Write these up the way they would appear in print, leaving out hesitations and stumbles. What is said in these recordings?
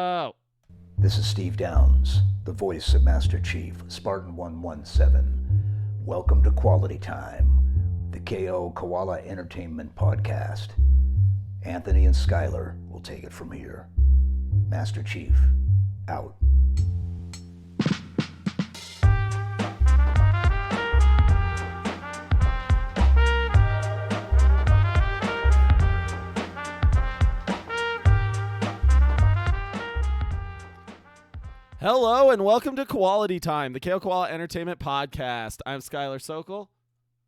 Oh. This is Steve Downs, the voice of Master Chief, Spartan 117. Welcome to Quality Time, the KO Koala Entertainment Podcast. Anthony and Skylar will take it from here. Master Chief, out. Hello and welcome to Quality Time, the KO Koala Entertainment Podcast. I'm Skylar Sokol.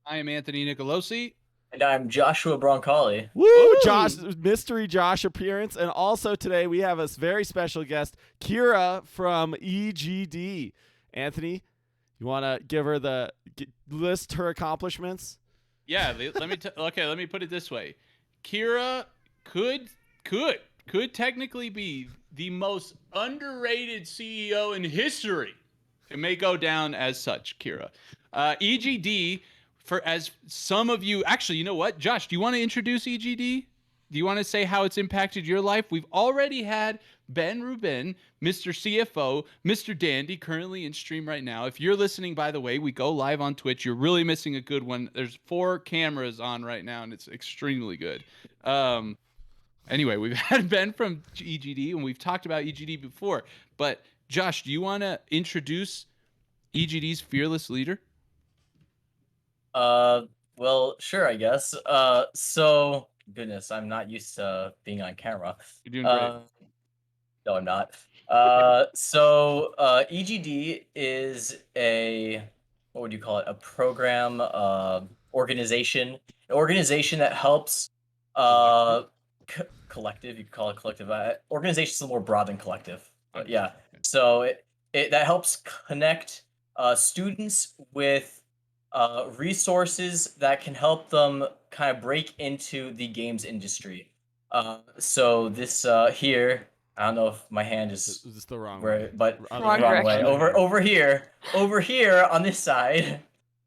I am Anthony Nicolosi. And I'm Joshua Broncoli. Woo! Josh, mystery Josh appearance. And also today we have a very special guest, Kyra from EGD. Anthony, you want to give her list her accomplishments? Yeah, let me put it this way. Kyra could technically be the most underrated CEO in history. It may go down as such, Kyra. EGD, as some of you, actually, you know what? Josh, do you want to introduce EGD? Do you want to say how it's impacted your life? We've already had Ben Rubin, Mr. CFO, Mr. Dandy, currently in stream right now. If you're listening, by the way, we go live on Twitch. You're really missing a good one. There's 4 cameras on right now, and it's extremely good. Anyway, we've had Ben from EGD, and we've talked about EGD before. But, Josh, do you want to introduce EGD's fearless leader? Well, sure, I guess. Goodness, I'm not used to being on camera. You're doing great. No, I'm not. EGD is what would you call it? A program, organization. An organization that helps, collective, you could call it collective. Organization's a little more broad than collective. But yeah. So that helps connect students with resources that can help them kind of break into the games industry. So this here, I don't know if my hand is the wrong way, but wrong wrong way. direction. Over here on this side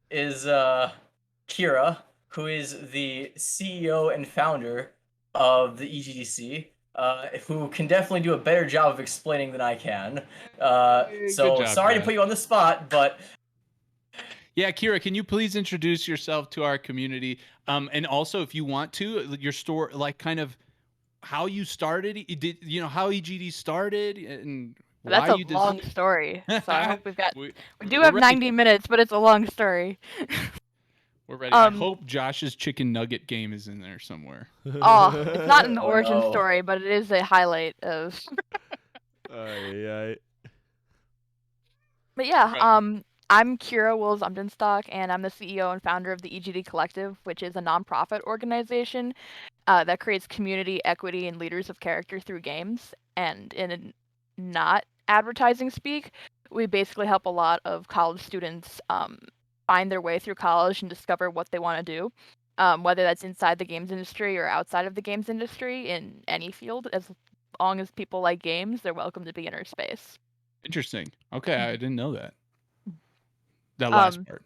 is Kyra, who is the CEO and founder of the EGDC. Who can definitely do a better job of explaining than I can. Sorry to put you on the spot, but yeah, Kyra, can you please introduce yourself to our community? And also, if you want to, your story, like kind of how you started, how EGD started, and that's why a long story. So I hope we do have ready. 90 minutes, but it's a long story. We're ready. I hope Josh's chicken nugget game is in there somewhere. Oh, it's not in the origin no. story, but it is a highlight of. But yeah, Right. I'm Kyra Wills-Umdenstock, and I'm the CEO and founder of the EGD Collective, which is a nonprofit organization that creates community, equity, and leaders of character through games. And in not advertising speak, we basically help a lot of college students find their way through college and discover what they want to do, whether that's inside the games industry or outside of the games industry in any field. As long as people like games, they're welcome to be in our space. Interesting. Okay, I didn't know that. That last part.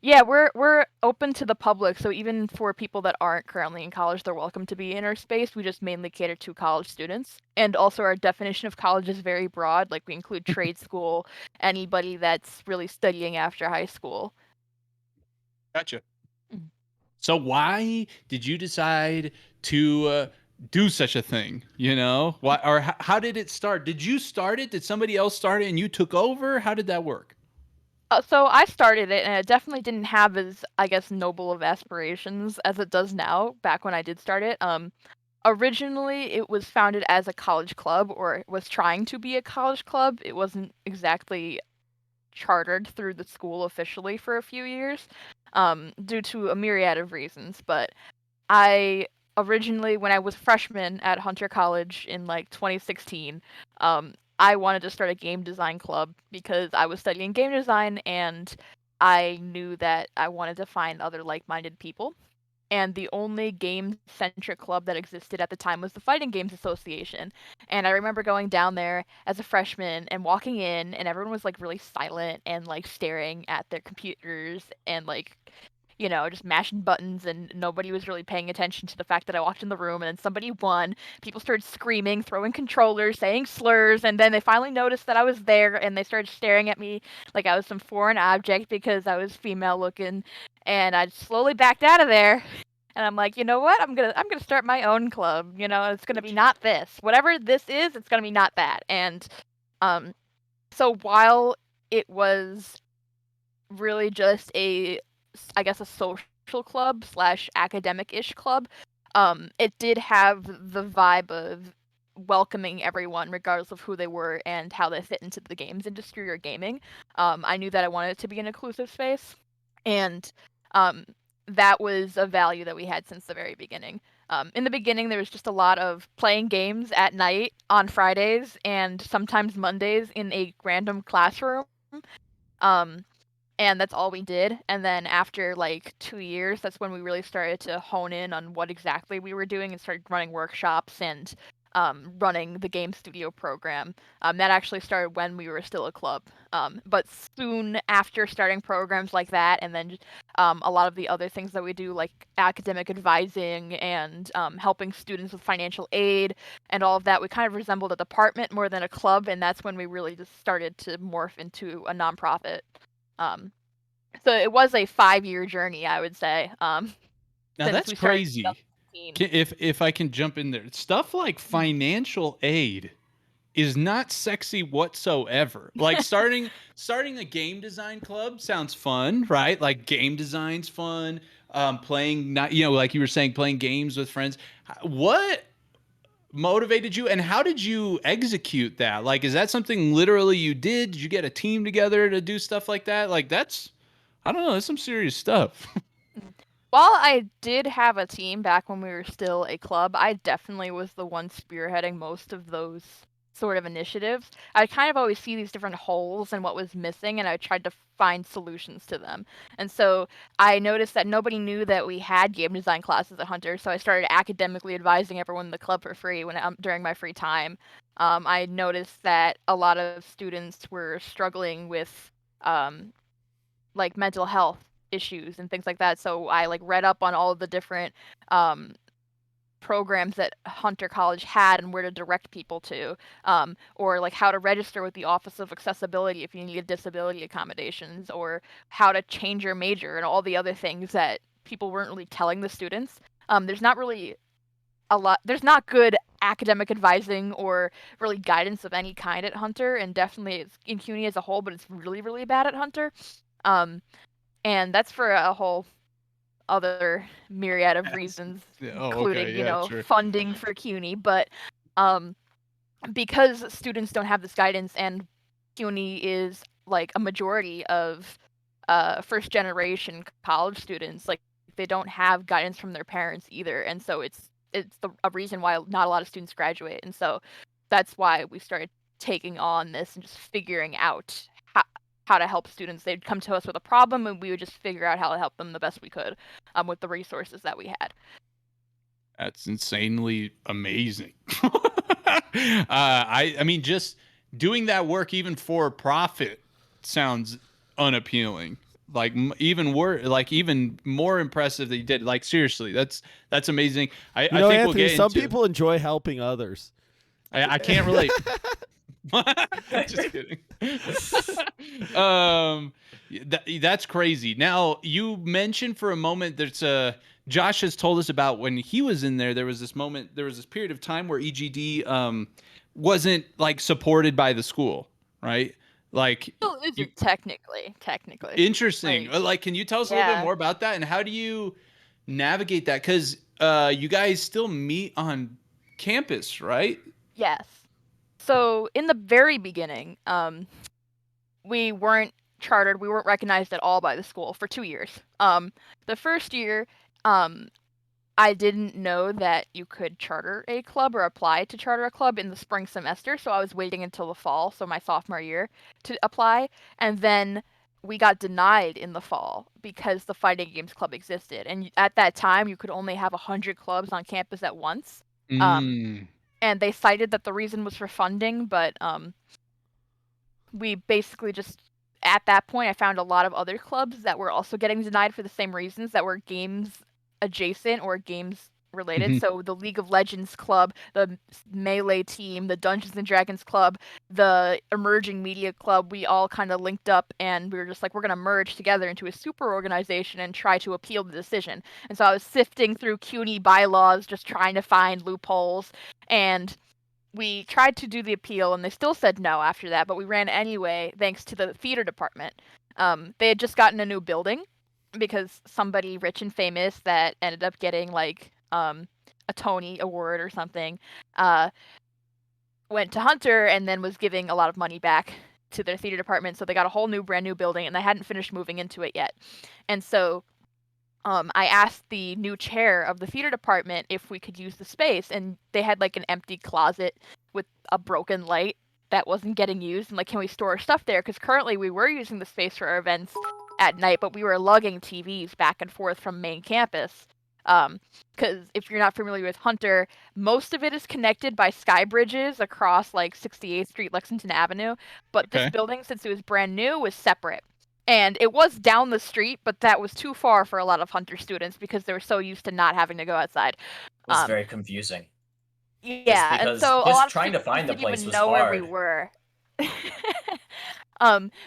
Yeah, we're open to the public, so even for people that aren't currently in college, they're welcome to be in our space. We just mainly cater to college students. And also our definition of college is very broad. Like, we include trade school, anybody that's really studying after high school. Gotcha. So why did you decide to do such a thing? Why, or how did it start? Did you start it? Did somebody else start it and you took over? How did that work? So I started it, and it definitely didn't have as, I guess, noble of aspirations as it does now, back when I did start it. Originally, it was founded as a college club, or it was trying to be a college club. It wasn't exactly chartered through the school officially for a few years, due to a myriad of reasons. But I originally, when I was a freshman at Hunter College in, 2016, I wanted to start a game design club because I was studying game design and I knew that I wanted to find other like-minded people. And the only game-centric club that existed at the time was the Fighting Games Association. And I remember going down there as a freshman and walking in, and everyone was really silent and staring at their computers and just mashing buttons, and nobody was really paying attention to the fact that I walked in the room and then somebody won. People started screaming, throwing controllers, saying slurs, and then they finally noticed that I was there and they started staring at me like I was some foreign object because I was female looking, and I slowly backed out of there. And I'm like, you know what? I'm gonna start my own club. It's gonna be not this. Whatever this is, it's gonna be not that. And um so while it was really just I guess a social club slash academic-ish club, it did have the vibe of welcoming everyone regardless of who they were and how they fit into the games industry or gaming. I knew that I wanted it to be an inclusive space, and um, that was a value that we had since the very beginning. In the beginning, there was just a lot of playing games at night on Fridays and sometimes Mondays in a random classroom. Um, and that's all we did. And then after like 2 years, that's when we really started to hone in on what exactly we were doing and started running workshops and running the game studio program. That actually started when we were still a club. But soon after starting programs like that, and then a lot of the other things that we do, like academic advising and helping students with financial aid and all of that, we kind of resembled a department more than a club, and that's when we really just started to morph into a nonprofit. Um, so it was a 5-year journey, I would say, Now since that's we started crazy. 2015. If I can jump in there, stuff like financial aid is not sexy whatsoever. Like starting a game design club sounds fun, right? Like game design's fun. Playing not like you were saying, playing games with friends. What motivated you, and how did you execute that? Like, is that something literally you did? Did you get a team together to do stuff like that? Like that's, I don't know, that's some serious stuff. While I did have a team back when we were still a club, I definitely was the one spearheading most of those sort of initiatives. I kind of always see these different holes and what was missing, and I tried to find solutions to them. And so I noticed that nobody knew that we had game design classes at Hunter, so I started academically advising everyone in the club for free during my free time. I noticed that a lot of students were struggling with um, like mental health issues and things like that. So I like read up on all of the different um, programs that Hunter College had and where to direct people to, or like how to register with the Office of Accessibility if you needed disability accommodations, or how to change your major and all the other things that people weren't really telling the students. There's not really there's not good academic advising or really guidance of any kind at Hunter, and definitely it's in CUNY as a whole, but it's really, really bad at Hunter. Um, and that's for a whole other myriad of Yes. reasons, Yeah, oh, okay, including, yeah, sure. funding for CUNY. But um, because students don't have this guidance, and CUNY is like a majority of first generation college students, like they don't have guidance from their parents either, and so it's a reason why not a lot of students graduate, and so that's why we started taking on this and just figuring out how to help students. They'd come to us with a problem, and we would just figure out how to help them the best we could, with the resources that we had. That's insanely amazing. I mean, just doing that work even for profit sounds unappealing. Like even more impressive that you did. Like seriously, that's amazing. I think Anthony, we'll get some into. people enjoy helping others. I can't relate. Just kidding. That's crazy. Now you mentioned for a moment that Josh has told us about when he was in there. There was this period of time where EGD wasn't like supported by the school, right? Like Still you, isn't technically. interesting. Like, Like, can you tell us a little bit yeah. more about that, and how do you navigate that? Because you guys still meet on campus, right? Yes. So in the very beginning, we weren't chartered. We weren't recognized at all by the school for 2 years. The first year, um, I didn't know that you could charter a club or apply to charter a club in the spring semester, so I was waiting until the fall, so my sophomore year, to apply. And then we got denied in the fall because the fighting games club existed. And at that time, you could only have 100 clubs on campus at once. Um, Mm. and they cited that the reason was for funding, but we basically just at that point, I found a lot of other clubs that were also getting denied for the same reasons, that were games adjacent or games related. Mhm. So the League of Legends club, the Melee team, the Dungeons and Dragons club, the Emerging Media club, we all kind of linked up, and we were just like, we're going to merge together into a super organization and try to appeal the decision. And so I was sifting through CUNY bylaws, just trying to find loopholes, and we tried to do the appeal, and they still said no after that, but we ran anyway thanks to the theater department. They had just gotten a new building because somebody rich and famous that ended up getting like a Tony Award or something went to Hunter and then was giving a lot of money back to their theater department, so they got a whole brand new building, and they hadn't finished moving into it yet. And so I asked the new chair of the theater department if we could use the space, and they had like an empty closet with a broken light that wasn't getting used, and like, can we store our stuff there? Because currently we were using the space for our events at night, but we were lugging TVs back and forth from main campus. Because if you're not familiar with Hunter, most of it is connected by sky bridges across like 68th Street, Lexington Avenue, but this Okay. building, since it was brand new, was separate. And it was down the street, but that was too far for a lot of Hunter students because they were so used to not having to go outside. It was very confusing. Yeah, and because so a just lot of trying to students find the didn't place even was know where we hard. were.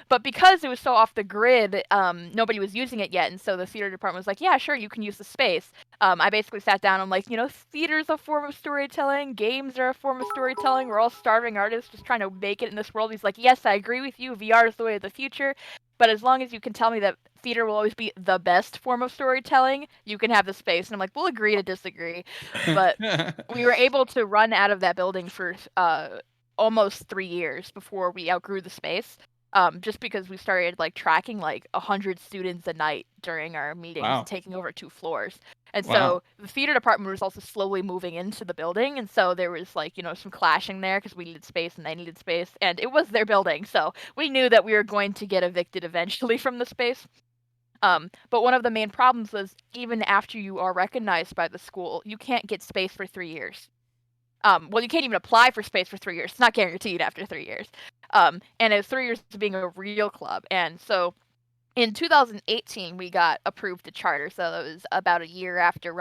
But because it was so off the grid, nobody was using it yet, and so the theater department was like, yeah, sure, you can use the space. I basically sat down, I'm like, theater's a form of storytelling, games are a form of storytelling, we're all starving artists just trying to make it in this world. He's like, yes, I agree with you, VR is the way of the future, but as long as you can tell me that theater will always be the best form of storytelling, you can have the space. And I'm like, we'll agree to disagree. But we were able to run out of that building for almost 3 years before we outgrew the space. Just because we started like tracking like 100 students a night during our meetings, Wow. taking over 2 floors. And Wow. so the theater department was also slowly moving into the building, and so there was like, some clashing there because we needed space and they needed space, and it was their building, so we knew that we were going to get evicted eventually from the space. But one of the main problems was, even after you are recognized by the school, you can't get space for 3 years. Well, you can't even apply for space for 3 years. It's not guaranteed after 3 years. And it was 3 years of being a real club. And so in 2018, we got approved to charter. So that was about a year after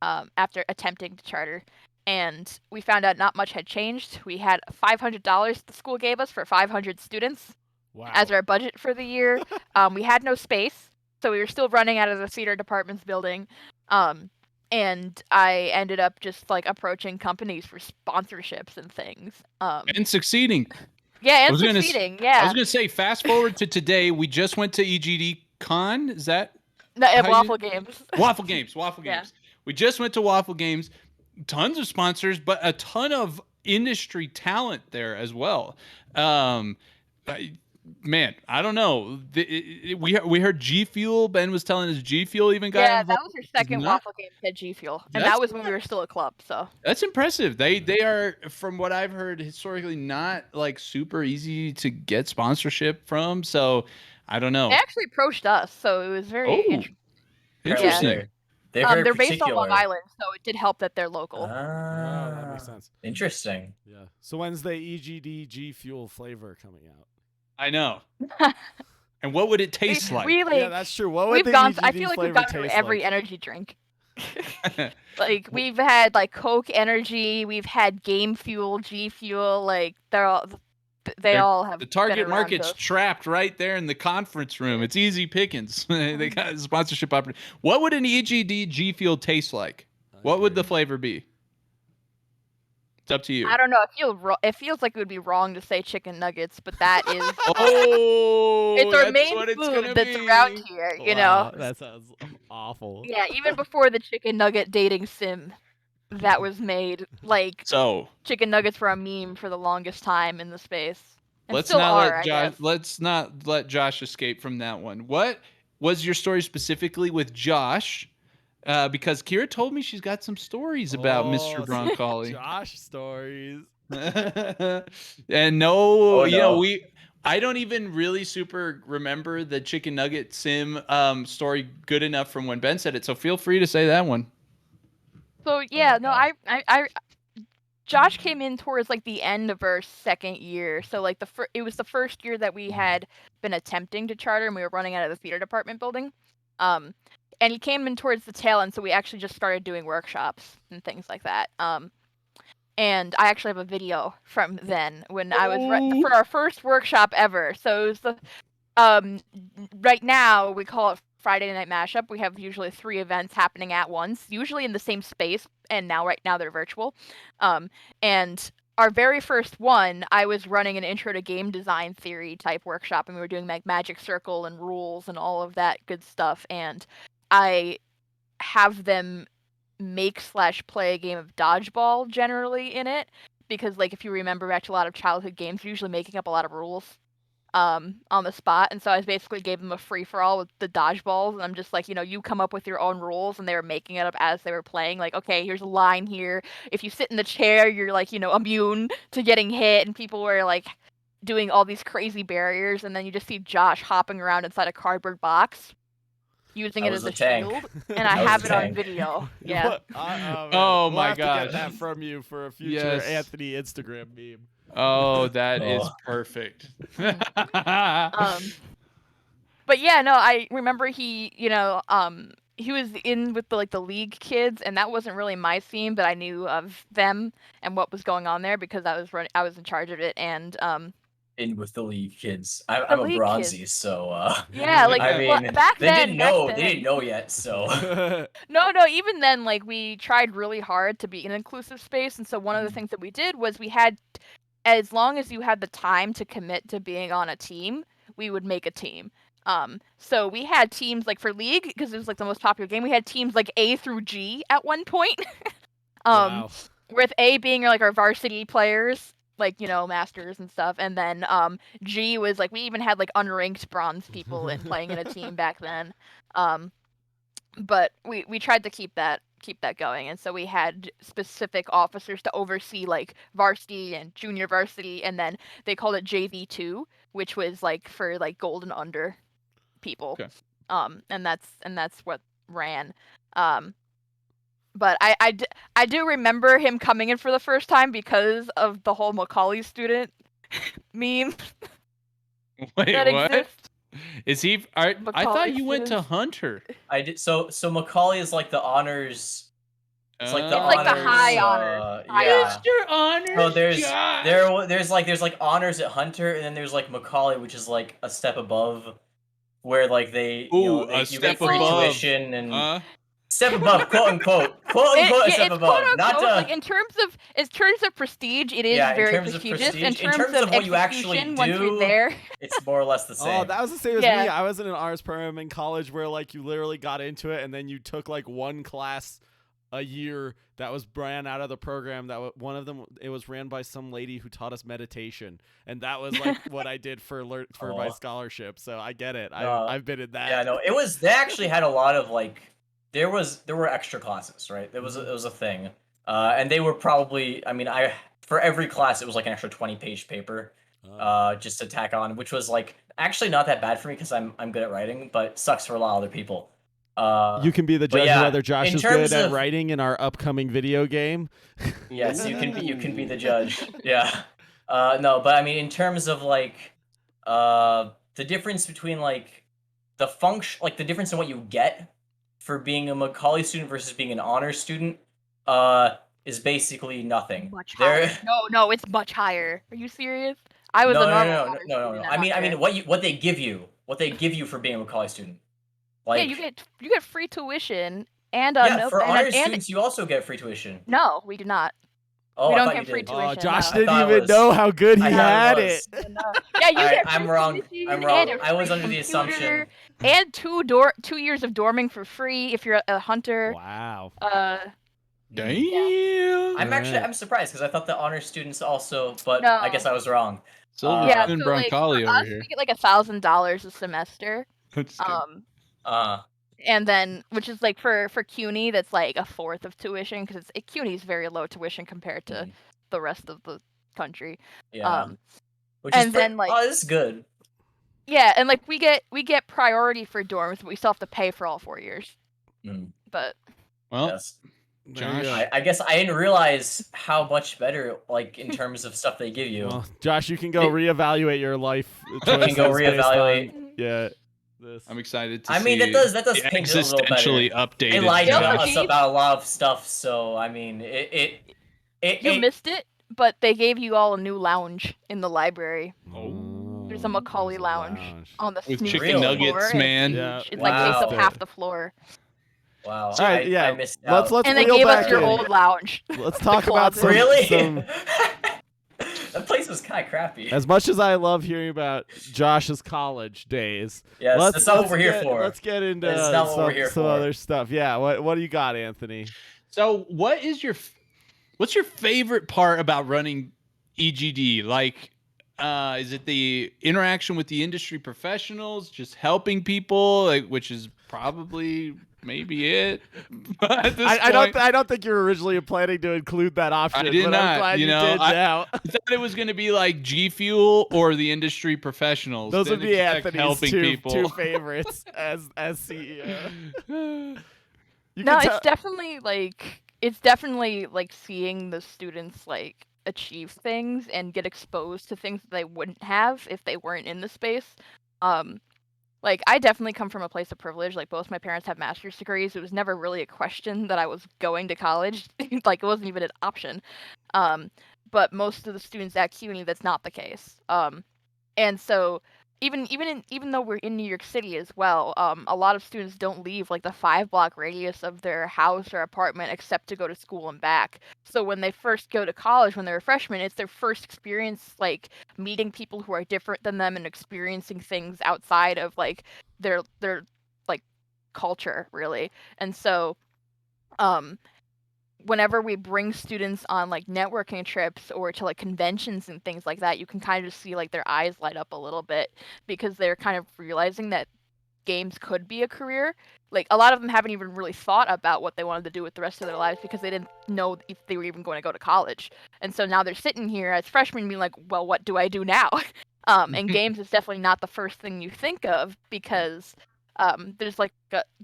after attempting to charter. And we found out not much had changed. We had $500 the school gave us for 500 students as our budget for the year. We had no space, so we were still running out of the theater department's building. And I ended up just like approaching companies for sponsorships and things. And succeeding. Yeah, I and was gonna succeeding. I Yeah. was gonna say, fast forward to today. We just went to EGD Con. Is that No, how you- Waffle Games. Waffle Games? Waffle Yeah. Games. We just went to Waffle Games. Tons of sponsors, but a ton of industry talent there as well. Man, I don't know. We heard G Fuel. Ben was telling us G Fuel even got Yeah, involved. that was your second Not- Waffle Game at G Fuel, and That's that was when we were still a club. So That's impressive. They are, from what I've heard, historically not like super easy to get sponsorship from. So I don't know. they actually approached us, so it was very Oh, interesting. interesting. They're very They're based on particular. Long Island, so it did help that they're local. Oh, that makes sense. Interesting. Yeah. So when's the EGD G Fuel flavor coming out? I know. And what would it taste like? Yeah, that's true. What would We've the gone. EGD I feel like we've flavor gone through taste every like? energy drink. Like, we've had like Coke Energy, we've had Game Fuel, G Fuel. Like, they all have. The target been around market's us. trapped right there in the conference room. It's easy pickings. They got a sponsorship opportunity. What would an EGD G Fuel taste like? What would the flavor be? It's up to you. I don't know. It feels like it would be wrong to say chicken nuggets, but that is. Oh, it's our that's main what it's food gonna that's be. around here. Wow, that sounds awful. Yeah, even before the chicken nugget dating sim that was made, like, So chicken nuggets were a meme for the longest time in the space. And let's still not are, let I Josh. guess. Let's not let Josh escape from that one. What was your story specifically with Josh? Because Kyra told me she's got some stories about Mr. Broncoli. Josh stories. And no, no. I don't even really super remember the chicken nugget sim story good enough from when Ben said it. So feel free to say that one. So yeah, no, gosh. I Josh came in towards like the end of our second year, so like it was the first year that we had been attempting to charter, and we were running out of the theater department building. And he came in towards the tail end, so we actually just started doing workshops and things like that. And I actually have a video from then when I was for our first workshop ever. So it was the right now we call it Friday Night Mashup. We have usually 3 events happening at once, usually in the same space, and right now they're virtual. And our very first one, I was running an intro to game design theory type workshop, and we were doing like magic circle and rules and all of that good stuff. And I have them make/play a game of dodgeball generally in it, because like if you remember back to a lot of childhood games, you're usually making up a lot of rules on the spot, and so I basically gave them a free-for-all with the dodgeballs, and I'm just like, you come up with your own rules, and they were making it up as they were playing, like, okay, here's a line here, if you sit in the chair, you're like, immune to getting hit, and people were like doing all these crazy barriers, and then you just see Josh hopping around inside a cardboard box using it as a shield, and I have it on video. Yeah. Oh we'll my have gosh. To get that from you for a future Anthony Instagram meme. Oh, that is perfect. But yeah, no, I remember he was in with the league kids, and that wasn't really my theme, but I knew of them and what was going on there because I was in charge of it, and in with the league kids. I'm a bronzy, so yeah, like I mean, back they then, didn't know yet, so no, even then, like we tried really hard to be an inclusive space, and so one of the things that we did was we had, as long as you had the time to commit to being on a team, we would make a team. So we had teams like for League, because it was like the most popular game, we had teams like A through G at one point. Wow. With A being like our varsity players, like, masters and stuff, and then G was like, we even had like unranked bronze people in playing in a team back then. But we tried to keep that going, and so we had specific officers to oversee like varsity and junior varsity, and then they called it JV2, which was like for like gold and under people. Okay. And that's what ran. But I do remember him coming in for the first time because of the whole Macaulay student meme. Wait, that what? exists. Is he? I thought you went to students. Hunter. I did. So Macaulay is like the honors. It's like the It's honors. like the high honors. Yeah. Mr. Honors. So there's Josh. there's like honors at Hunter, and then there's like Macaulay, which is like a step above, where like they you get free tuition and step above, quote unquote, a step above. Not like in terms of prestige, it is very prestigious. In terms of what you actually do, once you're there, it's more or less the same. Oh, that was the same as me. I was in an honors program in college where like you literally got into it, and then you took like one class a year that was ran out of the program. That one of them, it was ran by some lady who taught us meditation, and that was like what I did for my scholarship. So I get it. I've been in that. Yeah, no, it was. They actually had a lot of like. There were extra classes, right? It was a thing, and they were probably. I mean, for every class it was like an extra 20-page paper, just to tack on, which was like actually not that bad for me because I'm good at writing, but sucks for a lot of other people. You can be the judge of whether Josh is good at writing in our upcoming video game. Yes, you can be the judge. Yeah. No, but I mean, in terms of like, the difference between like the function, like the difference in what you get for being a Macaulay student versus being an honors student, is basically nothing. Much higher. No, it's much higher. Are you serious? I was a normal. No. I mean, what they give you for being a Macaulay student. Like, yeah, you get free tuition and for honors students you also get free tuition. No, we do not. Oh, we don't get free tuition. Oh, Josh didn't even know how good he had it. Yeah, you get free I'm wrong. I was under the assumption. And 2 years of dorming for free if you're a hunter. Wow. Damn. Yeah. I'm surprised because I thought the honor students also, but no. I guess I was wrong. So yeah, Broncoli over here. We get like $1,000 a semester. And then, which is like for CUNY, that's like a fourth of tuition because CUNY is very low tuition compared to the rest of the country. Yeah. Then like, oh, this is good. Yeah, and like we get priority for dorms, but we still have to pay for all 4 years. But well, yes. There you Josh? go. I guess I didn't realize how much better, like, in terms of stuff they give you. Well, Josh, you can go reevaluate your life can choices go based reevaluate. on this. I'm excited to I mean, see that does the paint it a little better. existentially updated They lied Yep. to Josh. us about a lot of stuff, so I mean, You missed it, but they gave you all a new lounge in the library. Oh. There's a Macaulay there's a lounge on the With new chicken Really? nuggets, floor, and man. It's, Yeah, huge. It's like takes up Wow. half the floor. Wow. All right, I missed let's out. And they reel gave back us your in. old lounge. Let's The talk about closet. some. Really? That place was kind of crappy. As much as I love hearing about Josh's college days, Yes, that's not what we're here for. Let's get into That's not what we're here some for. other stuff. Yeah, what do you got, Anthony? So, what's your favorite part about running EGD? Like, is it the interaction with the industry professionals, just helping people, like, which is probably maybe it. At this I don't think you were originally planning to include that option. I did but not. I'm glad you you know, did now. I thought it was going to be like G Fuel or the industry professionals. Those would Didn't be expect Anthony's helping people. two favorites as CEO. You No, can it's definitely like seeing the students like achieve things and get exposed to things that they wouldn't have if they weren't in the space. Like I definitely come from a place of privilege. Like both my parents have master's degrees. It was never really a question that I was going to college. Like it wasn't even an option. But most of the students at CUNY, that's not the case. And so even though we're in New York City as well, a lot of students don't leave like the 5-block radius of their house or apartment except to go to school and back. So when they first go to college, when they're a freshman, it's their first experience like meeting people who are different than them and experiencing things outside of like their like culture, really. And so whenever we bring students on like networking trips or to like conventions and things like that, you can kind of see like their eyes light up a little bit because they're kind of realizing that games could be a career. Like a lot of them haven't even really thought about what they wanted to do with the rest of their lives because they didn't know if they were even going to go to college. And so now they're sitting here as freshmen being like, well, what do I do now? And games is definitely not the first thing you think of because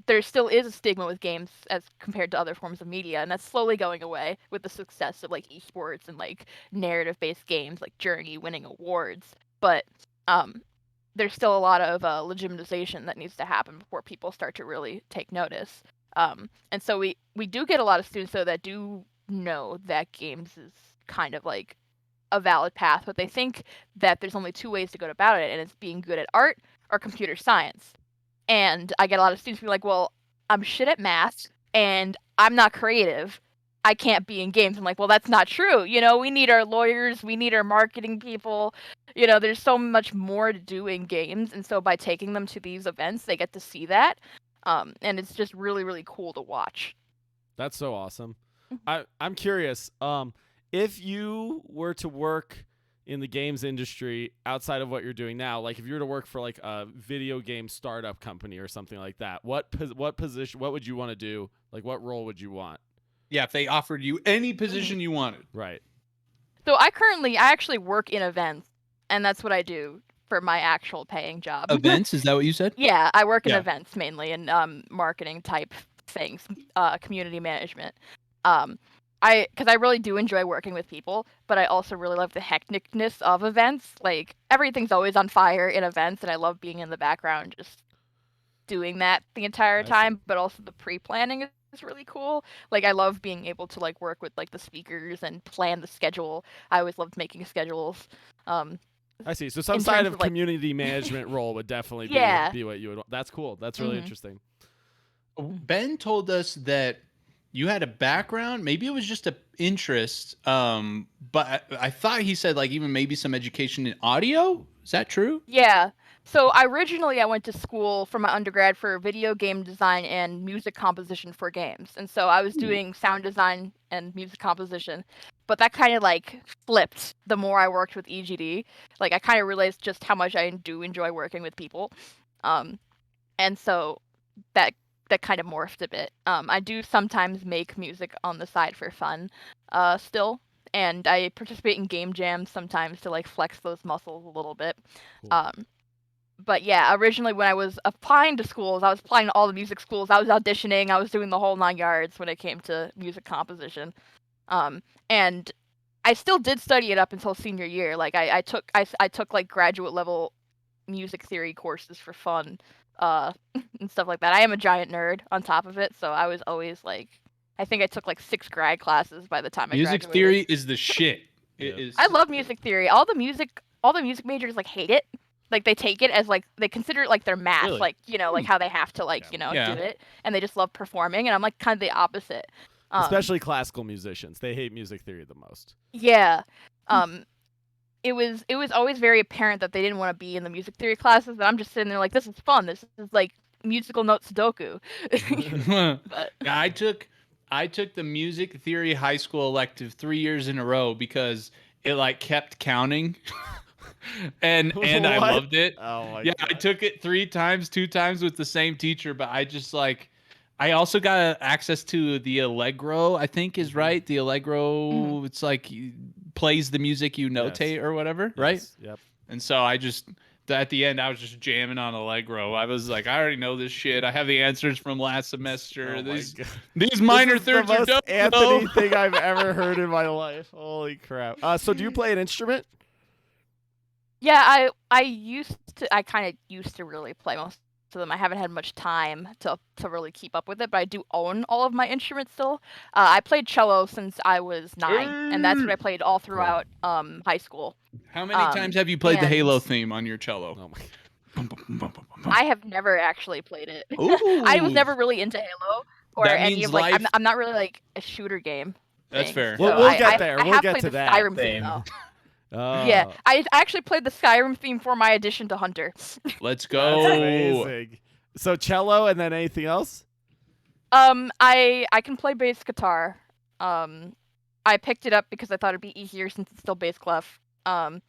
there still is a stigma with games as compared to other forms of media, and that's slowly going away with the success of like esports and like narrative-based games like Journey winning awards. But there's still a lot of legitimization that needs to happen before people start to really take notice. And so we do get a lot of students though that do know that games is kind of like a valid path, but they think that there's only two ways to go about it, and it's being good at art or computer science. And I get a lot of students be like, well, I'm shit at math and I'm not creative. I can't be in games. I'm like, well, that's not true. You know, we need our lawyers, we need our marketing people. You know, there's so much more to do in games. And so by taking them to these events, they get to see that. And it's just really, really cool to watch. That's so awesome. I'm curious. If you were to work in the games industry outside of what you're doing now, like if you were to work for like a video game startup company or something like that, what position, what would you want to do? Like what role would you want? Yeah, if they offered you any position you wanted. Right. So I actually work in events, and that's what I do for my actual paying job. Events? Is that what you said? Yeah, I work in events mainly and marketing type things, community management. Because I really do enjoy working with people, but I also really love the hecticness of events. Like everything's always on fire in events, and I love being in the background just doing that the entire time. But also the pre-planning is really cool. Like I love being able to like work with like the speakers and plan the schedule. I always loved making schedules. I see. So some side of community management role would definitely be what you would want. That's cool. That's really interesting. Ben told us that you had a background, maybe it was just an interest, but I thought he said like even maybe some education in audio. Is that true? Yeah. So originally I went to school for my undergrad for video game design and music composition for games. And so I was doing sound design and music composition, but that kind of like flipped the more I worked with EGD. Like I kind of realized just how much I do enjoy working with people. And so that kind of morphed a bit. I do sometimes make music on the side for fun still, and I participate in game jams sometimes to like flex those muscles a little bit. Cool. But yeah, originally when I was applying to schools, I was applying to all the music schools. I was auditioning. I was doing the whole 9 yards when it came to music composition. And I still did study it up until senior year. Like I took like graduate level music theory courses for fun, and stuff like that. I am a giant nerd on top of it, so I was always like, I think I took like 6 grad classes by the time I Music graduated. theory is the shit. It Yeah. is. I love music theory. All the music majors like hate it. Like they take it as like they consider it like their math, Really? like like how they have to like Yeah. do it, and they just love performing. And I'm like kind of the opposite. Especially classical musicians. They hate music theory the most. Yeah. It was always very apparent that they didn't want to be in the music theory classes, and I'm just sitting there like, this is fun. This is like musical note Sudoku. But Yeah, I took the music theory high school elective 3 years in a row because it like kept counting. and I What? loved it. Oh my Yeah, god. I took it 3 times, 2 times with the same teacher, but I just like I also got access to the Allegro, I think is right. The Allegro, it's like plays the music you notate or whatever, right? Yes, Yep. And so I just at the end I was just jamming on Allegro. I was like, I already know this shit. I have the answers from last semester. Oh my these god. these minor This is thirds the are most dope. Anthony though. thing I've ever heard in my life. Holy crap. So do you play an instrument? yeah, I kind of used to really play most of them. I haven't had much time to really keep up with it, but I do own all of my instruments still. I played cello since I was 9, and that's what I played all throughout high school. How many times have you played the and Halo theme on your cello? Oh my I have never actually played it. Ooh. I was never really into Halo or That any means of like life- I'm not really like a shooter game. That's thing, fair. so We'll I- get I- there. I We'll have get played to the that. Skyrim Same. theme though. Oh. Yeah, I actually played the Skyrim theme for my addition to Hunter. Let's That's go. amazing. So cello and then anything else? I can play bass guitar. I picked it up because I thought it'd be easier since it's still bass clef. And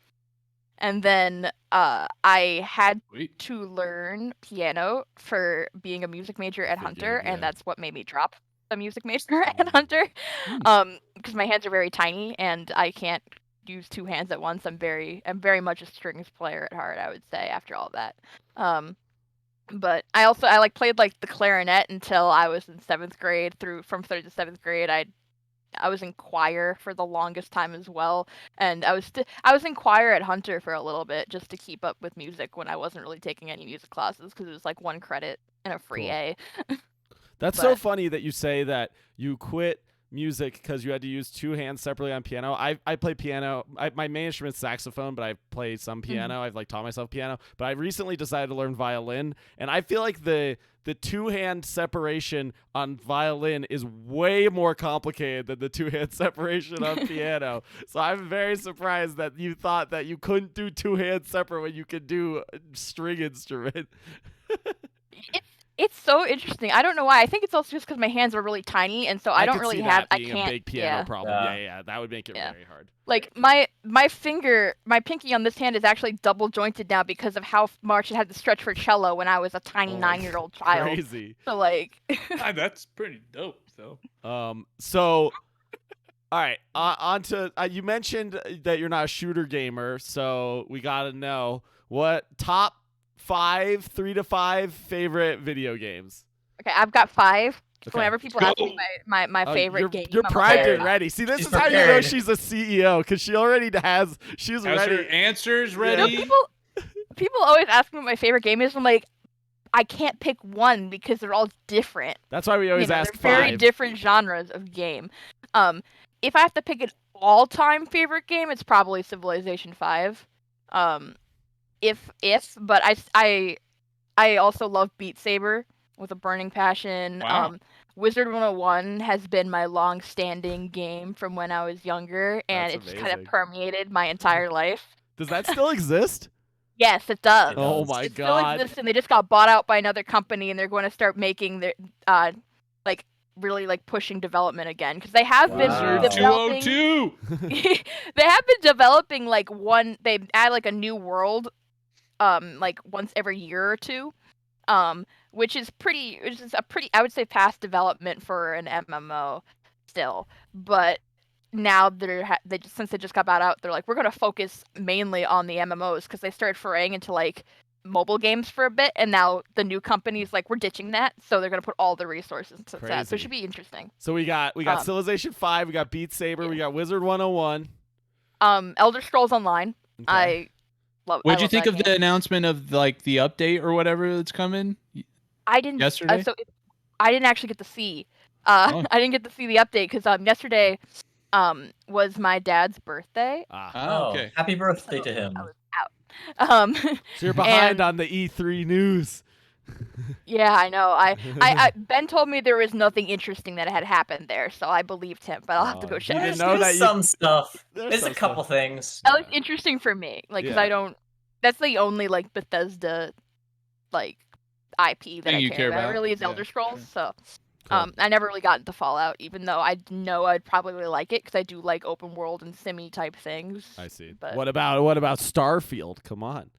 then I had Sweet. to learn piano for being a music major at Hunter, Figured, yeah. and that's what made me drop the music major at Hunter. Because my hands are very tiny and I can't use 2 hands at once. I'm very much a strings player at heart, I would say, after all that. But I like played like the clarinet until I was in 7th grade. From 3rd to 7th grade, I was in choir for the longest time as well, and I was in choir at Hunter for a little bit just to keep up with music when I wasn't really taking any music classes because it was like 1 credit and a free Cool. A. That's so But- funny that you say that you quit music because you had to use 2 hands separately on piano. I play piano. My main instrument's saxophone, but I play some piano. I've like taught myself piano, but I recently decided to learn violin, and I feel like the 2-hand separation on violin is way more complicated than the 2-hand separation on piano. So I'm very surprised that you thought that you couldn't do 2 hands separate when you could do a string instrument. It's so interesting. I don't know why. I think it's also just because my hands are really tiny, and so I don't could really see have. that I being can't. a big piano Yeah. problem. Yeah. Yeah, that would make it Yeah. very hard. Like my pinky on this hand is actually double jointed now because of how much it had to stretch for cello when I was a tiny Oh my 9-year-old child. Crazy. So like, That's pretty dope, though. So, all right. On to you mentioned that you're not a shooter gamer, so we gotta know what top 5, 3 to 5 favorite video games. okay, I've got 5. Okay. Whenever people ask me my Oh, favorite you're, game, You're I'm primed like, and ready. See, this She's is how you know prepared. she's a CEO because she already has. She's Has ready. her answers No, ready? people always ask me what my favorite game is. I'm like, I can't pick one because they're all different. That's why we always They're ask very 5. different genres of game. If I have to pick an all-time favorite game, it's probably Civilization 5. But I also love Beat Saber with a burning passion. Wow. Wizard 101 has been my long-standing game from when I was younger, and That's it's kind of amazing. permeated my entire life. Does that still exist? Yes, it does. It Oh does. my It god. still exists, and they just got bought out by another company, and they're going to start making their like really like pushing development again because they have been Wow. developing. 202. They have been developing like they add like a new world, like once every year or two, which is a pretty I would say fast development for an MMO still, but now since they just got bought out, they're like we're gonna focus mainly on the MMOs because they started foraying into like mobile games for a bit, and now the new company's like, we're ditching that, so they're gonna put all the resources into that. So it Crazy. should be interesting. So we got Civilization 5, we got Beat Saber, we got Wizard 101. Elder Scrolls Online. Okay. I love. What'd you love think that of game. the announcement of like the update or whatever that's coming? I didn't yesterday? I didn't actually get to see. Oh. I didn't get to see the update because yesterday was my dad's birthday. Ah, okay. Happy birthday to him. I was out. So you're behind and- on the E3 news. Yeah, I know. I Ben told me there was nothing interesting that had happened there, so I believed him. But I'll have to go You check. didn't There's know that some stuff. There's There's some a couple stuff. things. That was interesting for me, like, because Yeah. I don't. That's the only like Bethesda, like, IP that Thing I you care care about. about? Really, is Yeah, Elder Scrolls. sure. So, I never really got into Fallout, even though I know I'd probably like it because I do like open world and simmy type things. I see. But- What about Starfield? Come on.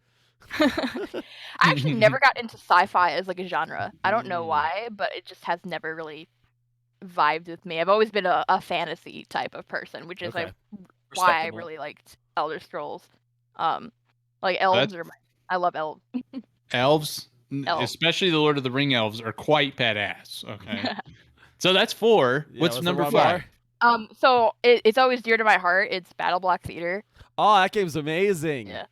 I actually never got into sci-fi as like a genre. I don't know Mm. why, but it just has never really vibed with me. I've always been a fantasy type of person, which is Okay. like why I Respectable. really liked Elder Scrolls. Like elves I love elves. Elves, Elves. especially the Lord of the Ring elves, are quite badass. Okay. So that's 4. Yeah, What's was there number one 5? more? So it's always dear to my heart. It's Battle Block Theater. Oh, that game's amazing. Yeah.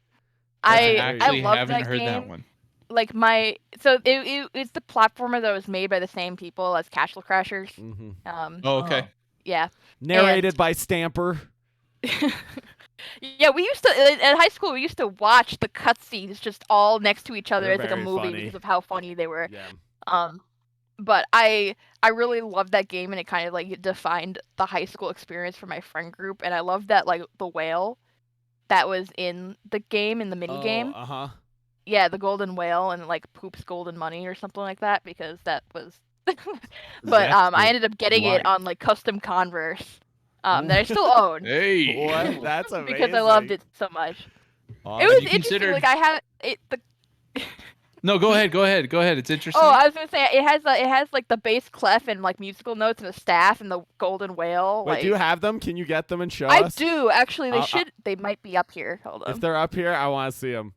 I I actually love haven't that heard game. that one. Like it's the platformer that was made by the same people as Castle Crashers. Mm-hmm. Oh, okay. Yeah. Narrated by Stamper. Yeah, we used to at high school. We used to watch the cutscenes just all next to each other They're as like a very movie funny. because of how funny they were. Yeah. But I really loved that game, and it kind of like defined the high school experience for my friend group. And I loved that like the whale that was in the game in the mini game. Uh-huh. Yeah, the golden whale and like poops golden money or something like that because that was. But That's I ended up getting right. it on like custom Converse that I still own. Hey. What? That's amazing. Because I loved it so much. Awesome. It was you interesting. considered- Like I have it. No, go ahead. It's interesting. Oh, I was gonna say it has like the bass clef and like musical notes and a staff and the golden whale. Wait, like, do you have them? Can you get them and show I us? do actually. I'll- They might be up here. Hold on. If they're up here, I want to see them.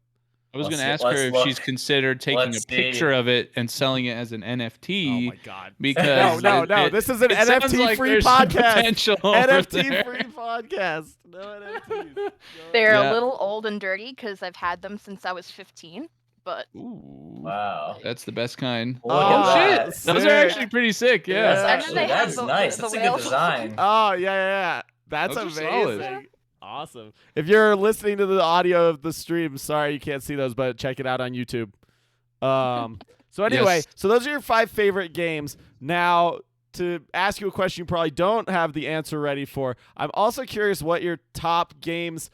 I was Let's going to see- ask her let's if look. she's considered taking a Let's see. picture of it and selling it as an NFT. Oh my god. Because No. it- This is an it sounds NFT like free there's some podcast. potential over NFT there. free podcast. No NFTs. No. They're Yeah. a little old and dirty because I've had them since I was 15. But Ooh, Wow. that's the best kind. Look Oh, at shit! that. Those are actually pretty sick. Yeah. Yeah. That's And then actually they have that's the- nice. the That's a whale. good design. Oh yeah. That's Those are amazing. solid. Awesome. If you're listening to the audio of the stream, sorry you can't see those, but check it out on YouTube. So anyway, Yes. so those are your 5 favorite games. Now, to ask you a question you probably don't have the answer ready for, I'm also curious what your top games,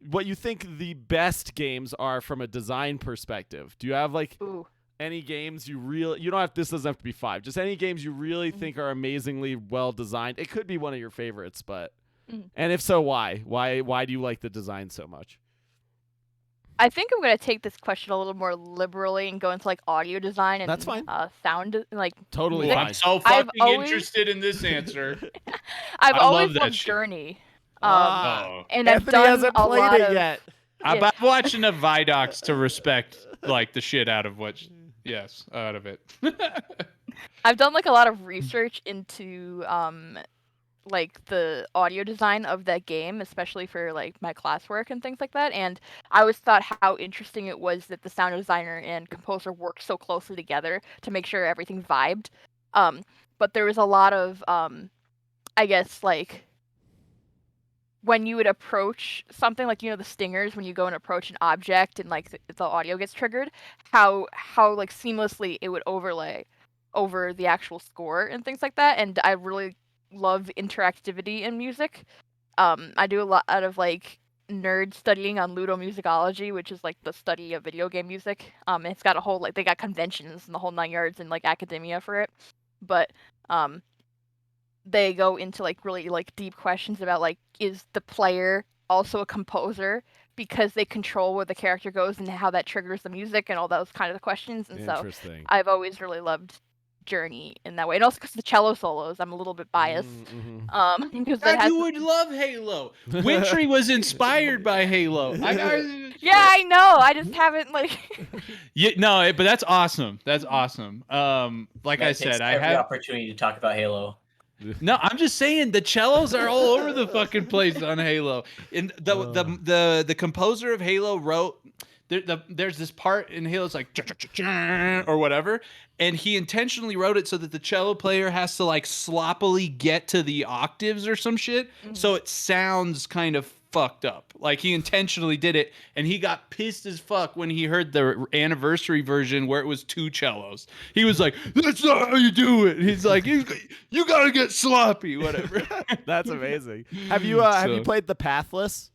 what you think the best games are from a design perspective. Do you have like ooh, any games you don't have, this doesn't have to be 5, just any games you really think are amazingly well designed? It could be one of your favorites, but and if so, why do you like the design so much? I think I'm gonna take this question a little more liberally and go into like audio design and That's fine. Sound like Totally Ooh, music. fine. I'm so I've fucking always- interested in this answer. I've I always love that loved shit. Journey. Oh. And I've Anthony done hasn't a played lot it of yet. I'm Yeah. watching enough Vidocs to respect like the shit out of out of it. I've done like a lot of research into like the audio design of that game, especially for like my classwork and things like that. And I always thought how interesting it was that the sound designer and composer worked so closely together to make sure everything vibed. But there was a lot of I guess like when you would approach something like the stingers when you go and approach an object and like the audio gets triggered, how like seamlessly it would overlay over the actual score and things like that. And I really love interactivity in music. I do a lot of like nerd studying on ludomusicology, which is like the study of video game music. It's got a whole like they got conventions and the whole 9 yards and like academia for it. But they go into like really like deep questions about like is the player also a composer because they control where the character goes and how that triggers the music and all those kind of questions. And so Interesting. I've always really loved Journey in that way, and also because the cello solos, I'm a little bit biased. Because it has You would love Halo. Wintry was inspired by Halo. yeah, I know. I just haven't like. Yeah, no, but that's awesome. That's awesome. Like Matt I takes said, I every have opportunity to talk about Halo. no. I'm just saying the cellos are all over the fucking place on Halo. And the composer of Halo wrote. There's this part in Halo, it's like or whatever, and he intentionally wrote it so that the cello player has to like sloppily get to the octaves or some shit, so it sounds kind of fucked up. Like he intentionally did it, and he got pissed as fuck when he heard the anniversary version where it was 2 cellos. He was like, "That's not how you do it." He's like, "You gotta get sloppy, whatever." That's amazing. Have you played the Pathless?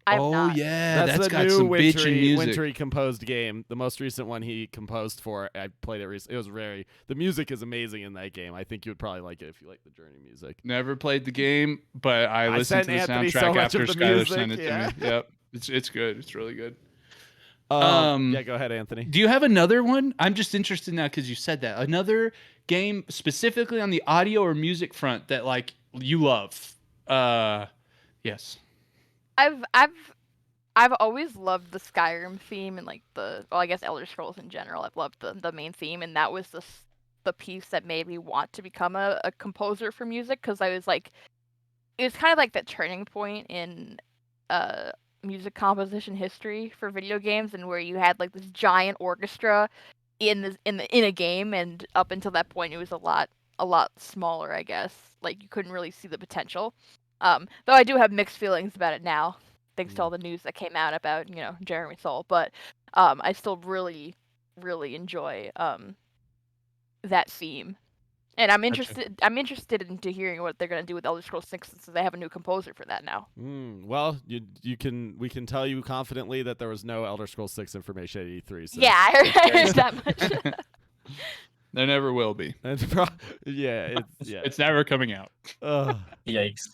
Not. Yeah, that's the got new some bitchin' music. Wintry composed game. The most recent one he composed for. I played it recently. It was the music is amazing in that game. I think you would probably like it if you like the Journey music. Never played the game, but I listened to the Anthony soundtrack so much after of the Skylar music, sent it yeah. to me. Yep, it's good. It's really good. Yeah, go ahead, Anthony. Do you have another one? I'm just interested now because you said that. Another game specifically on the audio or music front that like you love. Yes. I've always loved the Skyrim theme and like I guess Elder Scrolls in general. I've loved the main theme, and that was the piece that made me want to become a composer for music, because I was like, it was kind of like that turning point in music composition history for video games, and where you had like this giant orchestra in a game, and up until that point it was a lot smaller, I guess. Like you couldn't really see the potential. Though I do have mixed feelings about it now, thanks to all the news that came out about, Jeremy Soule. But I still really, really enjoy that theme. And I'm interested into hearing what they're gonna do with Elder Scrolls 6, since they have a new composer for that now. Well, we can tell you confidently that there was no Elder Scrolls 6 information at E3. So. Yeah, I heard that much. There never will be. It's never coming out. Yikes.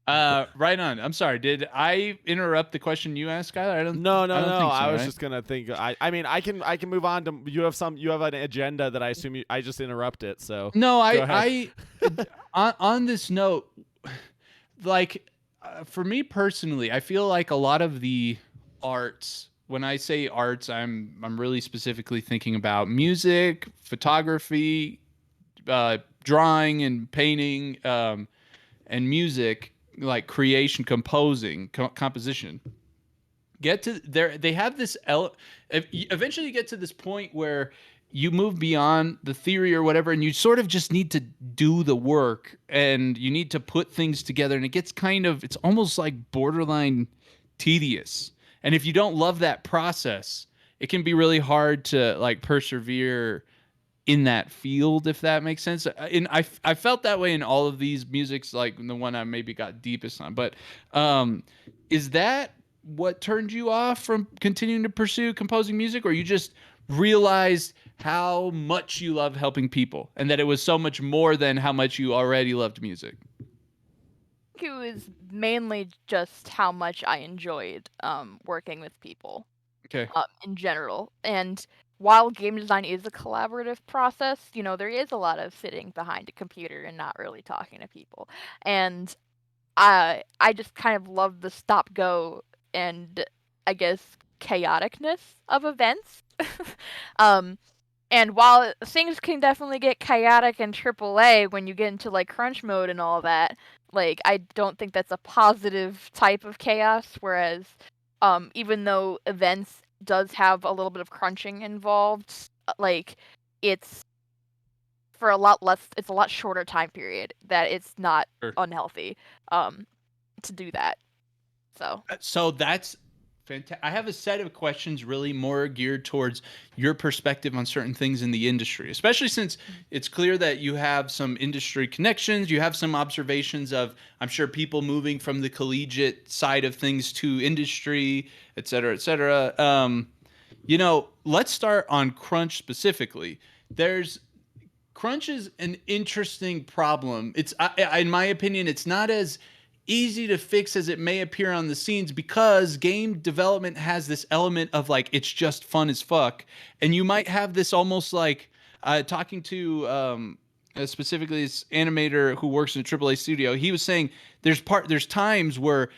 Right on. I'm sorry. Did I interrupt the question you asked, Skylar? I don't think so, I was right? just gonna think. I mean, I can move on to. You have an agenda that I assume I just interrupt it. So no, I on this note, like for me personally, I feel like a lot of the arts. When I say arts, I'm really specifically thinking about music, photography, drawing and painting, and music, like creation, composing, composition. Get to there. They have this. Eventually, you get to this point where you move beyond the theory or whatever, and you sort of just need to do the work, and you need to put things together, and it gets it's almost like borderline tedious. And if you don't love that process, it can be really hard to like persevere in that field, if that makes sense. And I felt that way in all of these musics, like the one I maybe got deepest on. But is that what turned you off from continuing to pursue composing music, or you just realized how much you love helping people and that it was so much more than how much you already loved music? It was mainly just how much I enjoyed working with people. Okay. In general. And while game design is a collaborative process, there is a lot of sitting behind a computer and not really talking to people. And I just kind of love the stop go and, I guess, chaoticness of events. And while things can definitely get chaotic in AAA when you get into like crunch mode and all that, like I don't think that's a positive type of chaos. Whereas, even though events does have a little bit of crunching involved, like it's for a lot less. It's a lot shorter time period that it's not unhealthy to do that. So that's fantastic. I have a set of questions really more geared towards your perspective on certain things in the industry, especially since it's clear that you have some industry connections. You have some observations of, I'm sure, people moving from the collegiate side of things to industry, et cetera, et cetera. Let's start on crunch specifically. Crunch is an interesting problem. It's, in my opinion, it's not as easy to fix as it may appear on the scenes, because game development has this element of like, it's just fun as fuck. And you might have this almost like, talking to specifically this animator who works in a AAA studio, he was saying there's times where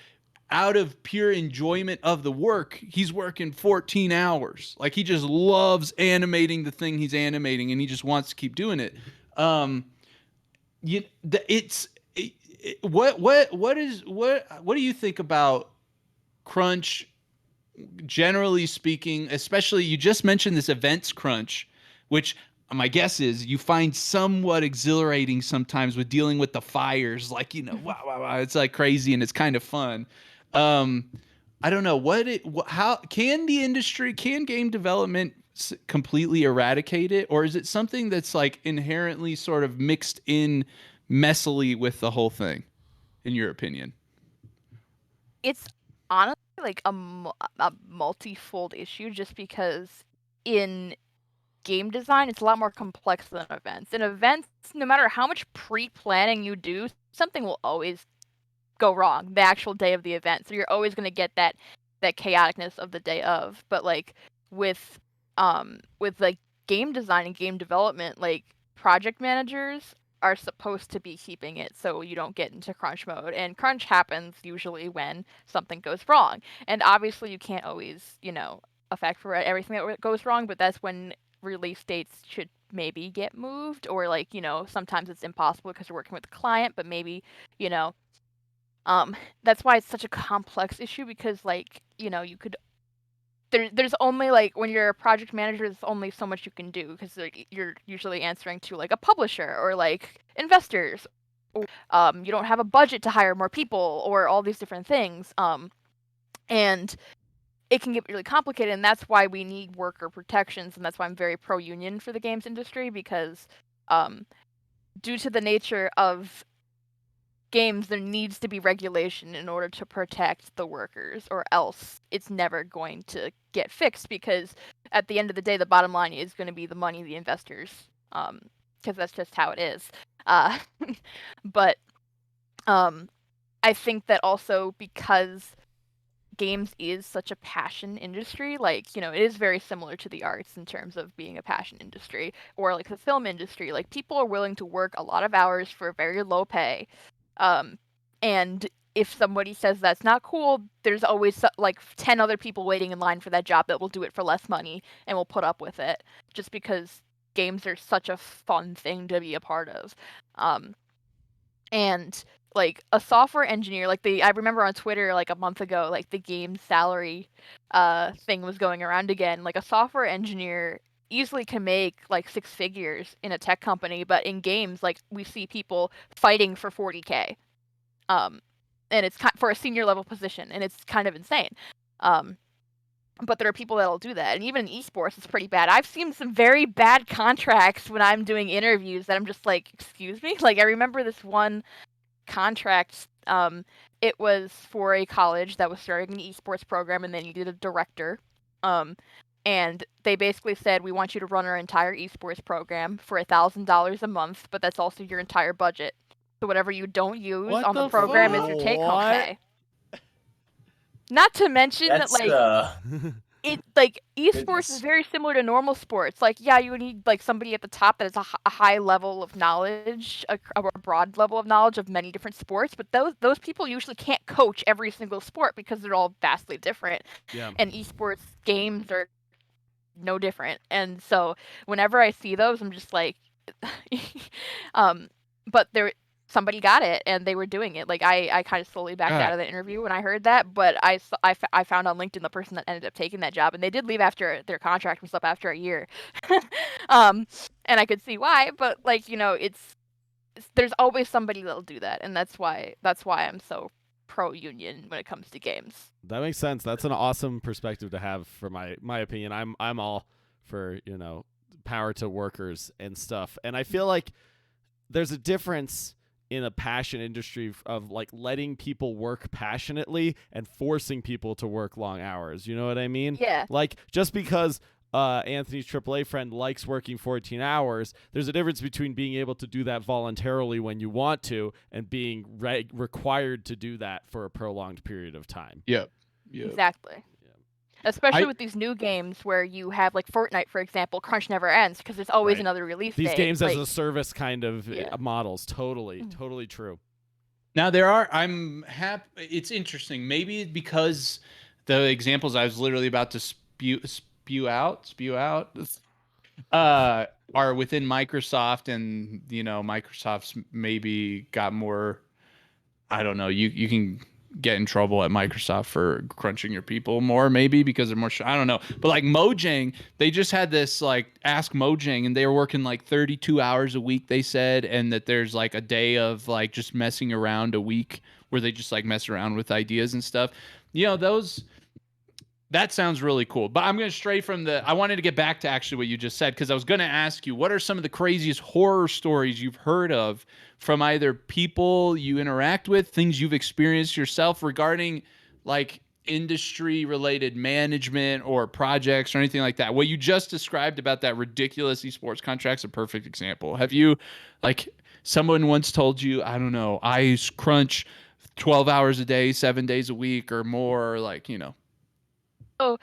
out of pure enjoyment of the work, he's working 14 hours. Like he just loves animating the thing he's animating, and he just wants to keep doing it. What do you think about crunch, generally speaking? Especially, you just mentioned this events crunch, which my guess is you find somewhat exhilarating sometimes with dealing with the fires. Like, wow, it's like crazy and it's kind of fun. I don't know how can game development completely eradicate it, or is it something that's like inherently sort of mixed in messily with the whole thing, in your opinion? It's honestly like a multi-fold issue, just because in game design it's a lot more complex than events. In events, no matter how much pre-planning you do, something will always go wrong the actual day of the event, so you're always going to get that chaoticness of the day of. But like with like game design and game development, like project managers are supposed to be keeping it so you don't get into crunch mode, and crunch happens usually when something goes wrong. And obviously you can't always affect for everything that goes wrong, but that's when release dates should maybe get moved, or like sometimes it's impossible because you're working with the client, but maybe that's why it's such a complex issue, because like you could there's only like, when you're a project manager, there's only so much you can do, because you're usually answering to like a publisher or like investors, or you don't have a budget to hire more people, or all these different things, and it can get really complicated. And that's why we need worker protections, and that's why I'm very pro union for the games industry, because due to the nature of games, there needs to be regulation in order to protect the workers, or else it's never going to get fixed, because at the end of the day, the bottom line is going to be the money of the investors, because that's just how it is. But I think that also because games is such a passion industry, like it is very similar to the arts in terms of being a passion industry, or like the film industry. Like, people are willing to work a lot of hours for very low pay, and if somebody says that's not cool, there's always like 10 other people waiting in line for that job that will do it for less money and will put up with it, just because games are such a fun thing to be a part of. And like a software engineer, like I remember on Twitter like a month ago, like the game salary thing was going around again. Like, a software engineer easily can make like 6 figures in a tech company, but in games, like, we see people fighting for 40K. And it's for a senior level position, and it's kind of insane. But there are people that'll do that, and even in esports, it's pretty bad. I've seen some very bad contracts when I'm doing interviews that I'm just like, excuse me? Like, I remember this one contract. It was for a college that was starting an esports program, and they needed a director. And they basically said, we want you to run our entire esports program for $1,000 a month, but that's also your entire budget. So whatever you don't use What on the the program is fuck? your take-home What? pay. Not to mention that, That's like, it like esports Goodness. is very similar to normal sports. Like, yeah, you need like somebody at the top that has a high level of knowledge, a broad level of knowledge of many different sports, but those people usually can't coach every single sport because they're all vastly different. Yeah. And esports games are no different. And so whenever I see those, I'm just like, but somebody got it and they were doing it. Like, I kind of slowly backed out of the interview when I heard that, but I found on LinkedIn the person that ended up taking that job, and they did leave after their contract was up after a year. And I could see why, but like, there's always somebody that'll do that, and that's why I'm so pro union when it comes to games. That makes sense. That's an awesome perspective to have. For my opinion, I'm all for power to workers and stuff, and I feel like there's a difference in a passion industry of like letting people work passionately and forcing people to work long hours. You know what I mean? Yeah. Like, just because Anthony's AAA friend likes working 14 hours, there's a difference between being able to do that voluntarily when you want to and being required to do that for a prolonged period of time. Yep. Exactly. Especially with these new games where you have like Fortnite, for example, crunch never ends because there's always Right. another release These date. games like, as a service kind of Yeah. models. Totally true. Now I'm happy. It's interesting. Maybe because the examples I was literally about to spew out, are within Microsoft, and Microsoft's maybe got more. I don't know. You can get in trouble at Microsoft for crunching your people more, maybe because they're more. I don't know. But like Mojang, they just had this like Ask Mojang, and they were working like 32 hours a week. They said, and that there's like a day of like just messing around a week where they just like mess around with ideas and stuff. Those. That sounds really cool. But I'm going to stray from I wanted to get back to actually what you just said, because I was going to ask you, what are some of the craziest horror stories you've heard of from either people you interact with, things you've experienced yourself regarding like industry related management or projects or anything like that? What you just described about that ridiculous esports contract's a perfect example. Have you, like, someone once told you, I don't know, I crunch 12 hours a day, 7 days a week or more, like, So,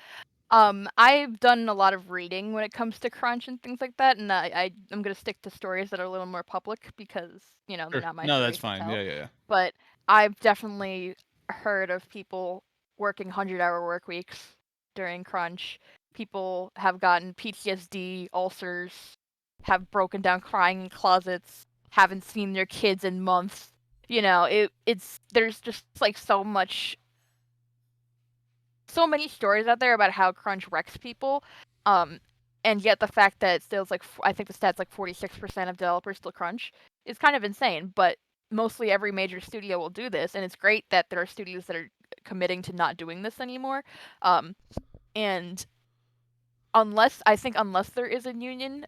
I've done a lot of reading when it comes to crunch and things like that, and I'm gonna stick to stories that are a little more public because they're Sure. not my No, that's stories to fine. tell. Yeah. But I've definitely heard of people working 100-hour work weeks during crunch. People have gotten PTSD, ulcers, have broken down crying in closets, haven't seen their kids in months. There's just like so many stories out there about how crunch wrecks people. And yet the fact that it still's like, I think the stat's like 46% of developers still crunch is kind of insane. But mostly every major studio will do this, and it's great that there are studios that are committing to not doing this anymore. And unless there is a union,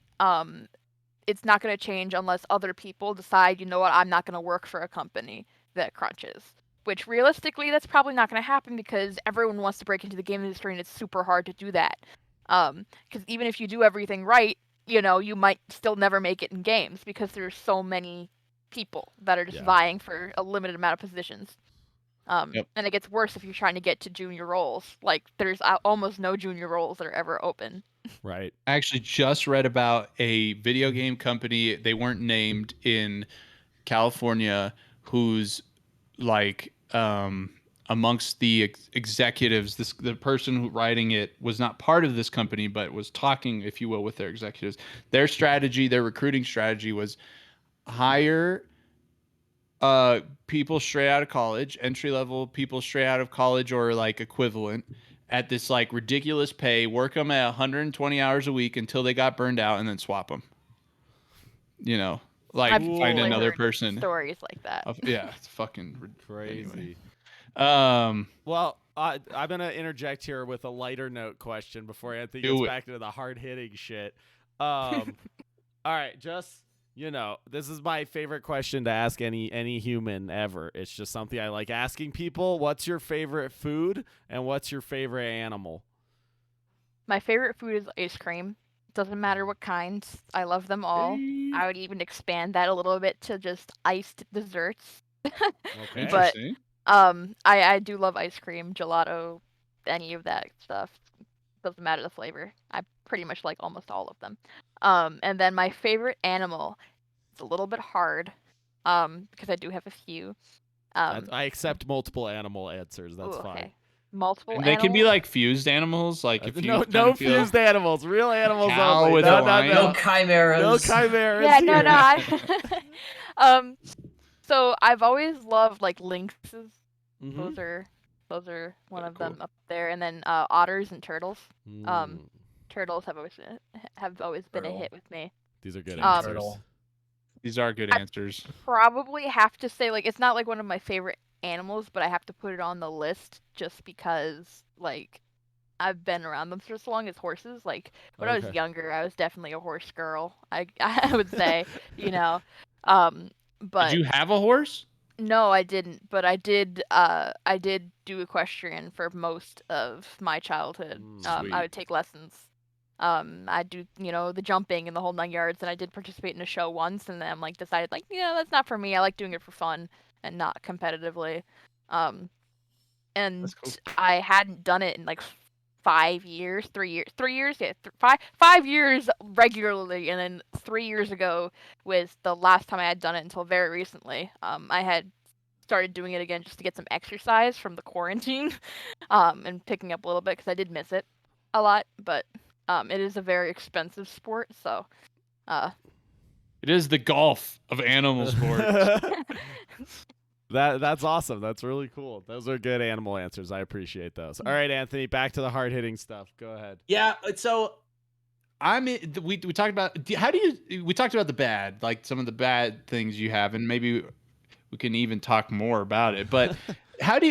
it's not going to change unless other people decide, you know what, I'm not going to work for a company that crunches. Which realistically, that's probably not going to happen because everyone wants to break into the game industry, and it's super hard to do that. Because even if you do everything right, you might still never make it in games because there's so many people that are just vying for a limited amount of positions. Yep. And it gets worse if you're trying to get to junior roles. Like, there's almost no junior roles that are ever open. Right. I actually just read about a video game company, they weren't named, in California, who's like amongst the executives, the person who writing it was not part of this company but was talking, if you will, with their executives. Their strategy, their recruiting strategy, was hire people straight out of college, entry level people straight out of college or like equivalent, at this like ridiculous pay, work them at 120 hours a week until they got burned out, and then swap them. Like I've find totally another heard person. stories like that. Yeah, it's fucking Crazy. Anyway. Well, I'm gonna interject here with a lighter note question before Anthony gets back into the hard hitting shit. All right, just this is my favorite question to ask any human ever. It's just something I like asking people. What's your favorite food and what's your favorite animal? My favorite food is ice cream. Doesn't matter what kind. I love them all. I would even expand that a little bit to just iced desserts. Okay. But Interesting. I do love ice cream, gelato, any of that stuff. Doesn't matter the flavor. I pretty much like almost all of them. And then my favorite animal, it's a little bit hard, because I do have a few. I accept multiple animal answers. That's fine. Okay. Multiple And they animals. can be like fused animals, like if you no kinda feel fused animals, real animals cow only. with No, a no, lion. no, No chimeras. no chimeras. Yeah, no, here. no. So I've always loved like lynxes. Mhm. Those are one of cool. them up there, and then otters and turtles. Mm, Turtles have always been a Turtle. hit with me. these are good King answers. turtle. These are good I- answers. Probably have to say, like, it's not like one of my favorite animals, but I have to put it on the list just because, like, I've been around them for so long, as horses. Like, when I was Okay. younger, I was definitely a horse girl. I would say, you know. But Did you have a horse? no, I didn't. But I did do equestrian for most of my childhood. Sweet. I would take lessons. I do, the jumping and the whole 9 yards, and I did participate in a show once, and then I'm like decided like, that's not for me. I like doing it for fun and not competitively. And That's cool. I hadn't done it in like 5 years, 3 years, yeah, 5 years regularly, and then 3 years ago was the last time I had done it until very recently. I had started doing it again just to get some exercise from the quarantine, and picking up a little bit because I did miss it a lot, but it is a very expensive sport, so It is the golf of animal sports. That's awesome. That's really cool. Those are good animal answers. I appreciate those. All right, Anthony, back to the hard-hitting stuff. Go ahead. Yeah, so we talked about we talked about the bad, like some of the bad things you have, and maybe we can even talk more about it. But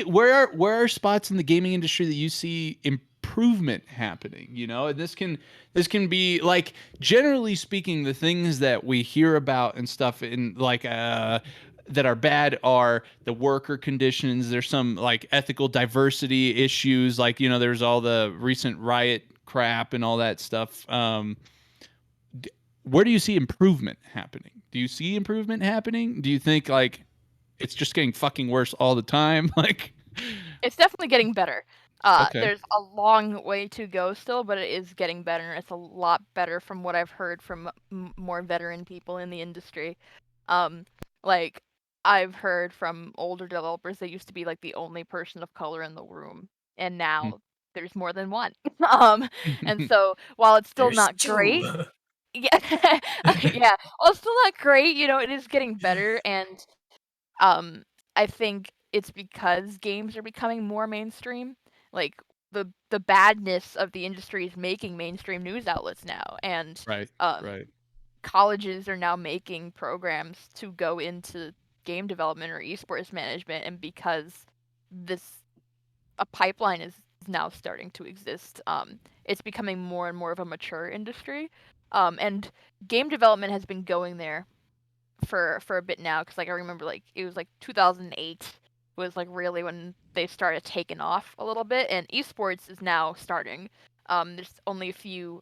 where are spots in the gaming industry that you see improvement happening? You know, and this can be like, generally speaking, the things that we hear about and stuff in like that are bad are the worker conditions. There's some like ethical diversity issues, like, you know, there's all the recent riot crap and all that stuff. Where do you see improvement happening? Do you see improvement happening? Do you think like it's just getting fucking worse all the time? Like, it's definitely getting better. okay. There's a long way to go still, but it is getting better. It's a lot better from what I've heard from more veteran people in the industry. Like I've heard from older developers that used to be like the only person of color in the room, and now there's more than one. And so while it's still There's not two. great, yeah, yeah, well, it's still not great. You know, it is getting better, and I think it's because games are becoming more mainstream. Like the badness of the industry is making mainstream news outlets now, and Right. Right. colleges are now making programs to go into game development or esports management, and because this a pipeline is now starting to exist, it's becoming more and more of a mature industry, and game development has been going there for a bit now, because like I remember like it was like 2008 was like really when they started taking off a little bit, and esports is now starting. There's only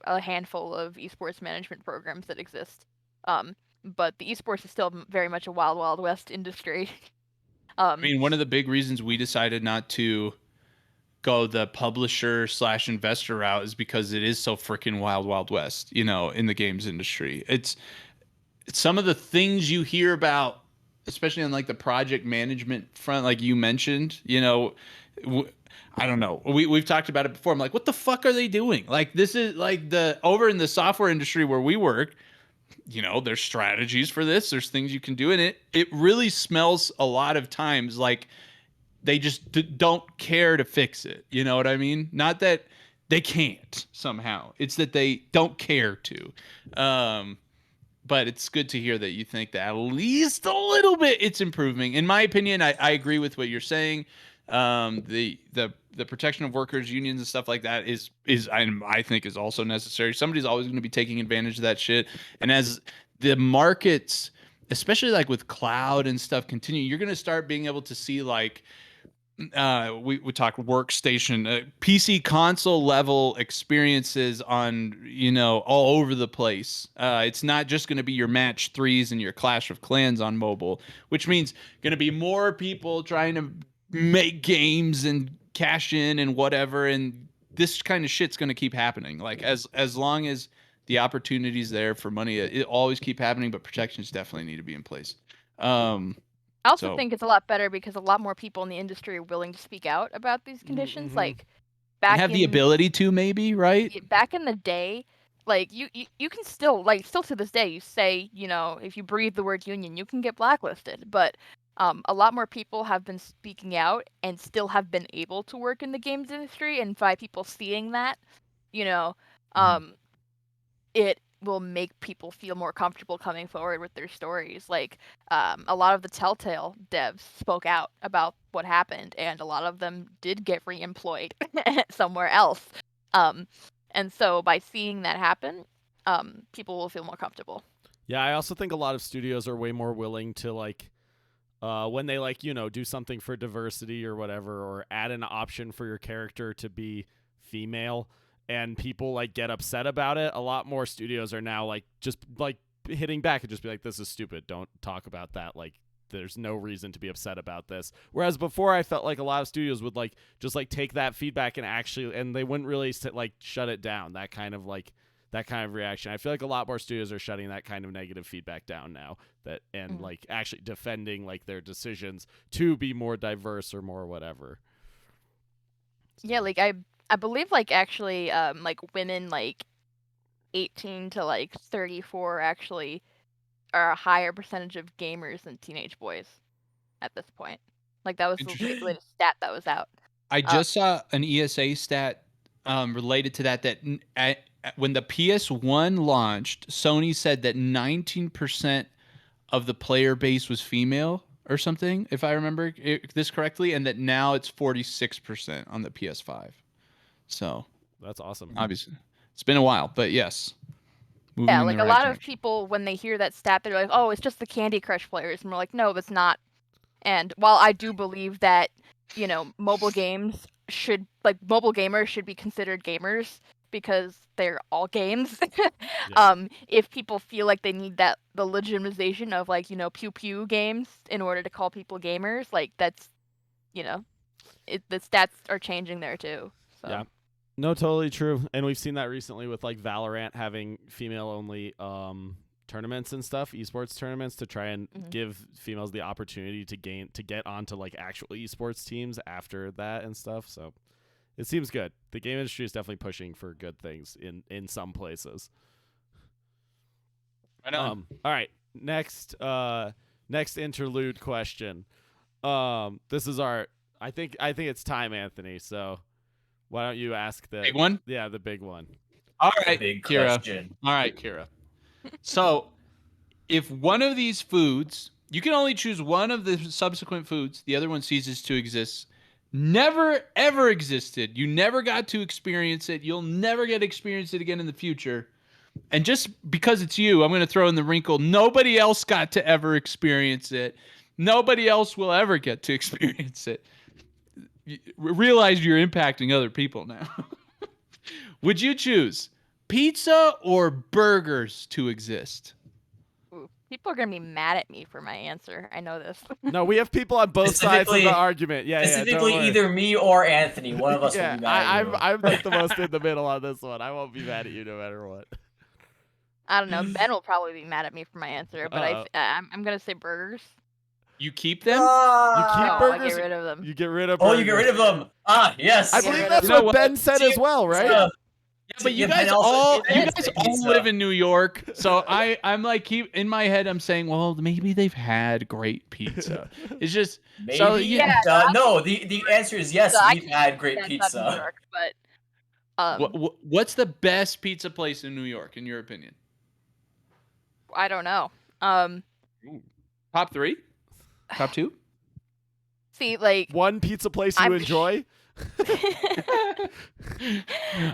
a handful of esports management programs that exist, but the esports is still very much a wild wild west industry. I mean, one of the big reasons we decided not to go the publisher / investor route is because it is so freaking wild west, you know, in the games industry. It's some of the things you hear about, especially on like the project management front, like you mentioned, you know, I don't know. We've talked about it before. I'm like, what the fuck are they doing? Like, this is like over in the software industry where we work, you know, there's strategies for this. There's things you can do in it. It really smells a lot of times like they just don't care to fix it. You know what I mean? Not that they can't somehow. It's that they don't care to. But it's good to hear that you think that at least a little bit it's improving. In my opinion, I agree with what you're saying. The protection of workers, unions, and stuff like that is I think is also necessary. Somebody's always going to be taking advantage of that shit. And as the markets, especially like with cloud and stuff, continue, you're going to start being able to see like we talk workstation, PC console level experiences on, you know, all over the place. It's not just going to be your match 3s and your Clash of Clans on mobile, which means going to be more people trying to make games and cash in and whatever. And this kind of shit's going to keep happening. Like as long as the opportunity's there for money, it always keep happening, but protections definitely need to be in place. I also think it's a lot better because a lot more people in the industry are willing to speak out about these conditions. Mm-hmm. Like and back have the ability to, maybe, right? back in the day, like you can still still to this day you say, you know, if you breathe the word union, you can get blacklisted. But a lot more people have been speaking out and still have been able to work in the games industry, and by people seeing that, you know, it will make people feel more comfortable coming forward with their stories. Like a lot of the Telltale devs spoke out about what happened, and a lot of them did get reemployed somewhere else. And so by seeing that happen, people will feel more comfortable. Yeah, I also think a lot of studios are way more willing to like when they like, you know, do something for diversity or whatever, or add an option for your character to be female, and people like get upset about it. A lot more studios are now like just like hitting back and just be like, this is stupid, don't talk about that. Like, there's no reason to be upset about this. Whereas before, I felt like a lot of studios would just take that feedback and they wouldn't really shut it down. That kind of reaction. I feel like a lot more studios are shutting that kind of negative feedback down now. Actually defending their decisions to be more diverse or more whatever. Yeah, I believe actually women 18 to 34 actually are a higher percentage of gamers than teenage boys at this point. That was the latest stat that was out. I just saw an ESA stat related to that when the PS1 launched, Sony said that 19% of the player base was female or something, if I remember this correctly, and that now it's 46% on the PS5. So that's awesome. Obviously, it's been a while, but yes. Yeah, a lot of people, when they hear that stat, they're like, "Oh, it's just the Candy Crush players," and we're like, "No, it's not." And while I do believe that, mobile gamers should be considered gamers because they're all games. If people feel like they need the legitimization of pew pew games in order to call people gamers, that's, the stats are changing there too. So. Yeah. No, totally true. And we've seen that recently with Valorant having female only tournaments and stuff, esports tournaments, to try and give females the opportunity to get onto actual esports teams after that and stuff. So it seems good. The game industry is definitely pushing for good things in some places. Right on. All right. Next interlude question. This is our I think it's time, Anthony. So why don't you ask the big one? Yeah, the big one. All right, big Kyra. Question. All right, Kyra. So, if one of these foods, you can only choose one of the subsequent foods, the other one ceases to exist, never ever existed, you never got to experience it, you'll never get to experience it again in the future, and just because it's you, I'm going to throw in the wrinkle, nobody else got to ever experience it, nobody else will ever get to experience it. Realize you're impacting other people now. Would you choose pizza or burgers to exist? Ooh, people are going to be mad at me for my answer. I know this. No, we have people on both sides of the argument. Specifically, either me or Anthony. One of us will be mad at you. I'm the most in the middle on this one. I won't be mad at you no matter what. I don't know. Ben will probably be mad at me for my answer, but I'm going to say burgers. You keep them? You keep burgers? I get rid of them. You get rid of burgers. Oh, you get rid of them. Ah, yes. I believe that's what Ben said as well, right? Yeah, but you guys all live in New York, so I'm in my head I'm saying, well, maybe they've had great pizza. It's just maybe. So no, the answer is yes. We've had great pizza. New York, but what's the best pizza place in New York, in your opinion? I don't know. Top 3? Top 2? See, one pizza place you enjoy?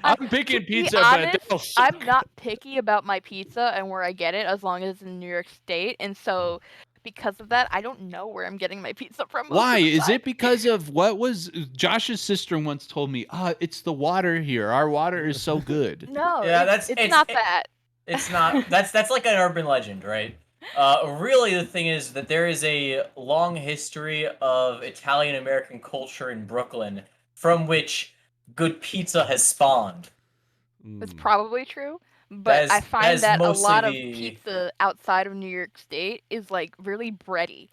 I'm picking pizza, honest, but I'm not picky about my pizza and where I get it as long as it's in New York State, and so because of that, I don't know where I'm getting my pizza from. Why? Is it because of what was Josh's sister once told me? It's the water here. Our water is so good. No, yeah, it's not that. It's not. That's like an urban legend, right? Really, the thing is that there is a long history of Italian American culture in Brooklyn from which good pizza has spawned. It's probably true, but I find that a lot of pizza outside of New York State is really bready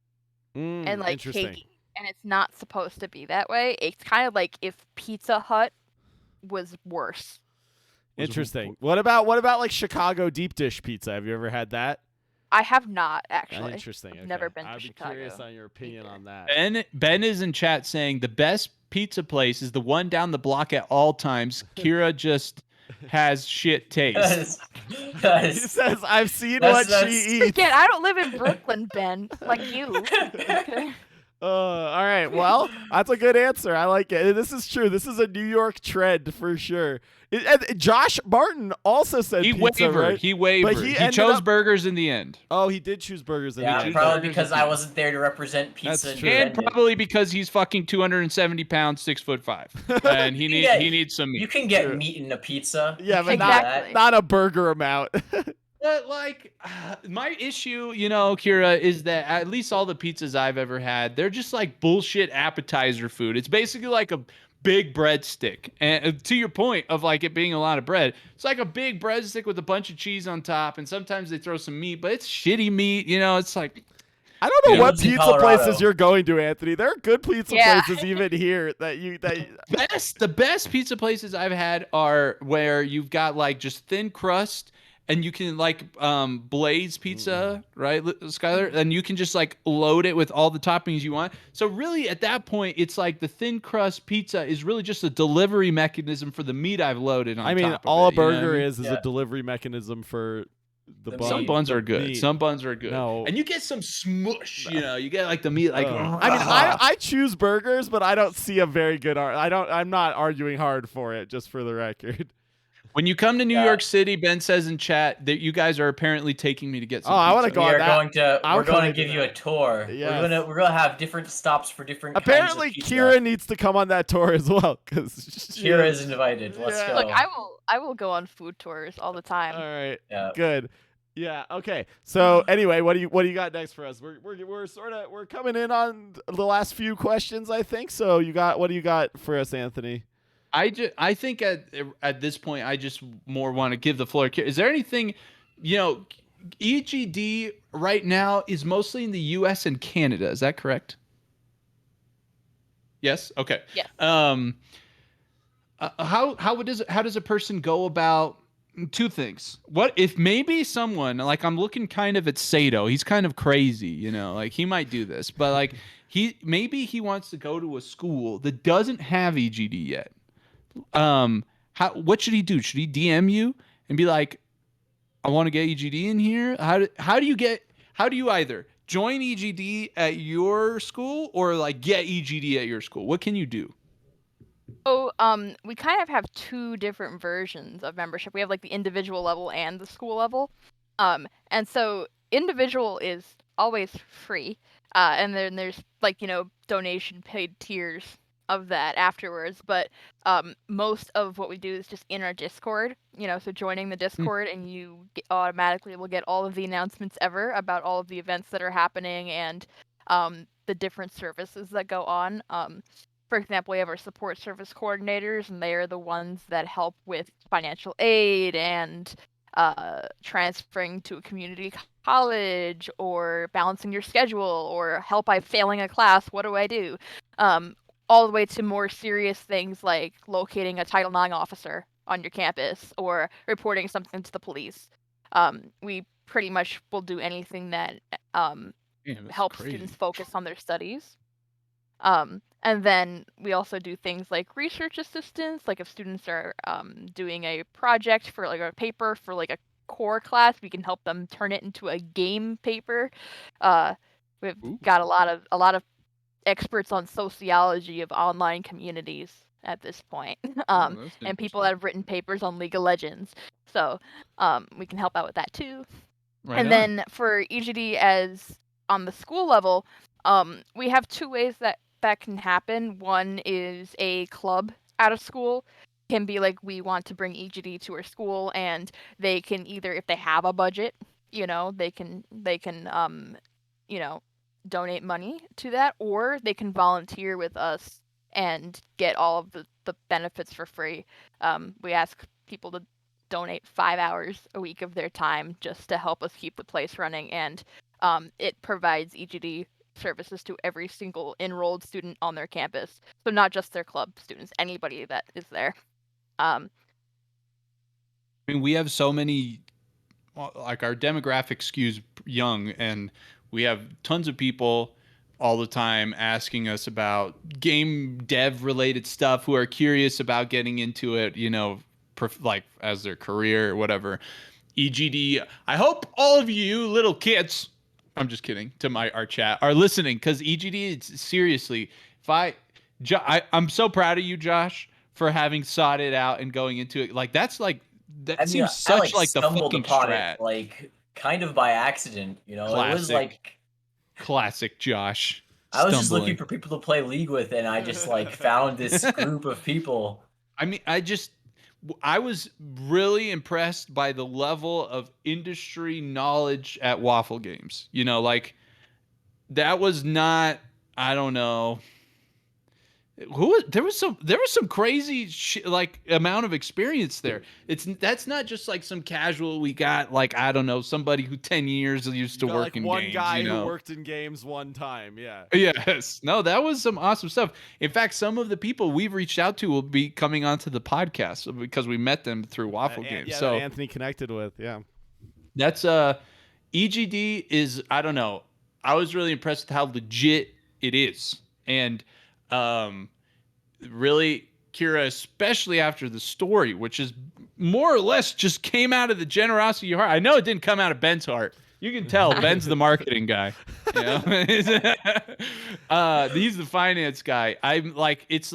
and cakey, and it's not supposed to be that way. It's kind of like if Pizza Hut was worse. Interesting. What about Chicago deep dish pizza? Have you ever had that? I have not, actually. Interesting. Okay. I've never been to Chicago. I'd be curious on your opinion on that. Ben is in chat saying the best pizza place is the one down the block at all times. Kyra just has shit taste. He says, I've seen what she eats. Again, I don't live in Brooklyn, Ben, like you. Okay. All right. Well, that's a good answer. I like it. This is true. This is a New York trend for sure. Josh Martin also said pizza, wavered. right? He wavered. But he chose burgers in the end. Oh, he did choose burgers in the end. Yeah, probably because I wasn't there to represent pizza. That's true. And probably because he's fucking 270 pounds, 6'5", and he needs some meat. You can get meat in a pizza. Yeah, but Exactly. not a burger amount. But like, my issue, Kyra, is that at least all the pizzas I've ever had, they're just like bullshit appetizer food. It's basically like a big breadstick. And to your point of like it being a lot of bread, it's like a big breadstick with a bunch of cheese on top, and sometimes they throw some meat, but it's shitty meat. It's like. I don't know He what lives in pizza Colorado. places you're going to, Anthony. There are good pizza Yeah. places even here The best pizza places I've had are where you've got like just thin crust and you can like blaze pizza, right, Skylar? And you can just like load it with all the toppings you want. So really at that point, it's like the thin crust pizza is really just a delivery mechanism for the meat I've loaded on I mean, top of all it, a burger you know what I mean? is Yeah. a delivery mechanism for the The bun. Some buns are good. meat. Some buns are good. No. And you get some smush, you get like the meat like I mean, I choose burgers, but I don't see a very good I'm not arguing hard for it, just for the record. When you come to New Yeah. York City, Ben says in chat that you guys are apparently taking me to get some Oh, I pizza. want to go We on are that. going to I'm we're going coming to to give you a that. tour. Yes. We're gonna have different stops for different Apparently, kinds of pizza. Kira needs to come on that tour as well, because Kira is invited. Let's Yeah. go. Look, I will go on food tours all the time. All right, Yeah. good. Yeah. Okay. So anyway, what do you got next for us? We're coming in on the last few questions, I think. So what do you got for us, Anthony? I think at this point, I just more want to give the floor. Is there anything, EGD right now is mostly in the U.S. and Canada. Is that correct? Yes. Okay. Yes. How does a person go about two things? What if maybe someone like I'm looking kind of at Sato? He's kind of crazy, like he might do this, but like he wants to go to a school that doesn't have EGD yet. What should he do? Should he DM you and be like, I want to get EGD in here? How do you either join EGD at your school or like get EGD at your school? What can you do? So, we kind of have two different versions of membership. We have like the individual level and the school level. And so individual is always free. And then there's like, donation paid tiers of that afterwards. But most of what we do is just in our Discord, so joining the Discord and you automatically will get all of the announcements ever about all of the events that are happening and the different services that go on. For example, we have our support service coordinators, and they are the ones that help with financial aid and transferring to a community college or balancing your schedule or help by failing a class. What do I do? All the way to more serious things like locating a Title IX officer on your campus or reporting something to the police. We pretty much will do anything that helps students focus on their studies. And then we also do things like research assistance, like if students are doing a project for like a paper for like a core class, we can help them turn it into a game paper. We've got a lot of experts on sociology of online communities at this point, and people that have written papers on League of Legends. So we can help out with that too. Right and on. then for EGD as on the school level, we have two ways that can happen. One is a club out of school. Can be like we want to bring EGD to our school, and they can either, if they have a budget, they can donate money to that, or they can volunteer with us and get all of the benefits for free. We ask people to donate 5 hours a week of their time just to help us keep the place running, and it provides EGD services to every single enrolled student on their campus. So not just their club students, anybody that is there. I mean, we have so many, like our demographic skews young, and we have tons of people all the time asking us about game dev related stuff who are curious about getting into it, like as their career or whatever. EGD, I hope all of you little kids, I'm just kidding, to our chat, are listening, because EGD, it's seriously, I'm so proud of you, Josh, for having sought it out and going into it. Like that seems such like the fucking upon strat. it, like kind of by accident, It was Classic. like Classic Josh. I was just stumbling. looking for people to play League with, and I just like found this group of people. I mean, I was really impressed by the level of industry knowledge at Waffle Games. You know, like that was not, I don't know. There was some crazy like amount of experience there. That's not just like some casual we got, like, I don't know, somebody who 10 years used to got, work like, in one games, guy you know. who worked in games one time. Yeah. Yes. No, that was some awesome stuff. In fact, some of the people we've reached out to will be coming onto the podcast because we met them through Waffle Games. Yeah, So that Anthony connected with. Yeah. that's EGD is, I don't know. I was really impressed with how legit it is. And really, Kyra, especially after the story, which is more or less just came out of the generosity of your heart. I know it didn't come out of Ben's heart. You can tell Ben's the marketing guy. You know? He's the finance guy. I'm like, it's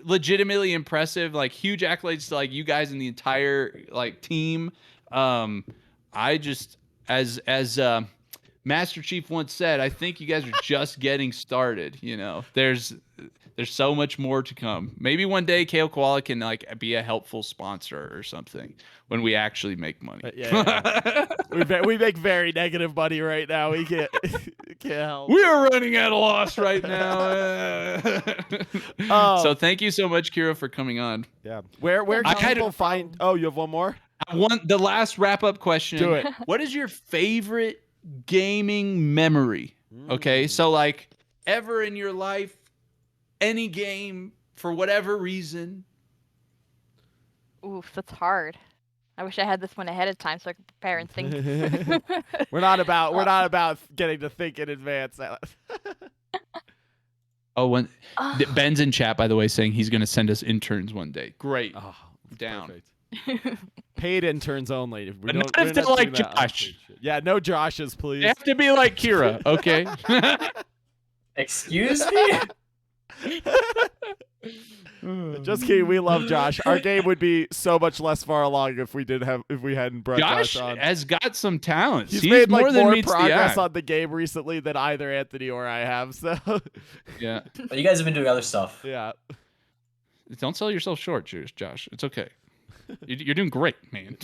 legitimately impressive. Like, huge accolades to like you guys and the entire like team. I just, as Master Chief once said, I think you guys are just getting started. You know, there's so much more to come. Maybe one day Kale Koala can like be a helpful sponsor or something when we actually make money. Yeah. we make very negative money right now. We can't help. We are running at a loss right now. So thank you so much, Kyra, for coming on. Yeah. Where can people find? Oh, you have one more? I want the last wrap up question. Do it. What is your favorite gaming memory? Okay, so like ever in your life, any game for whatever reason. Oof, that's hard. I wish I had this one ahead of time so I could prepare and think. We're not about getting to think in advance. Oh, Ben's in chat, by the way, saying he's going to send us interns one day. Great. Oh, down. Paid interns only. But not if they're like Josh. Yeah, no Joshes, please. They have to be like Kyra, okay? Excuse me? Just kidding. We love Josh. Our game would be so much less far along if we hadn't brought Josh on. Has got some talents. He's made more than more meets progress the eye. on the game recently than either Anthony or I have. So yeah. But you guys have been doing other stuff. Yeah. Don't sell yourself short, Josh. It's okay. You're doing great, man.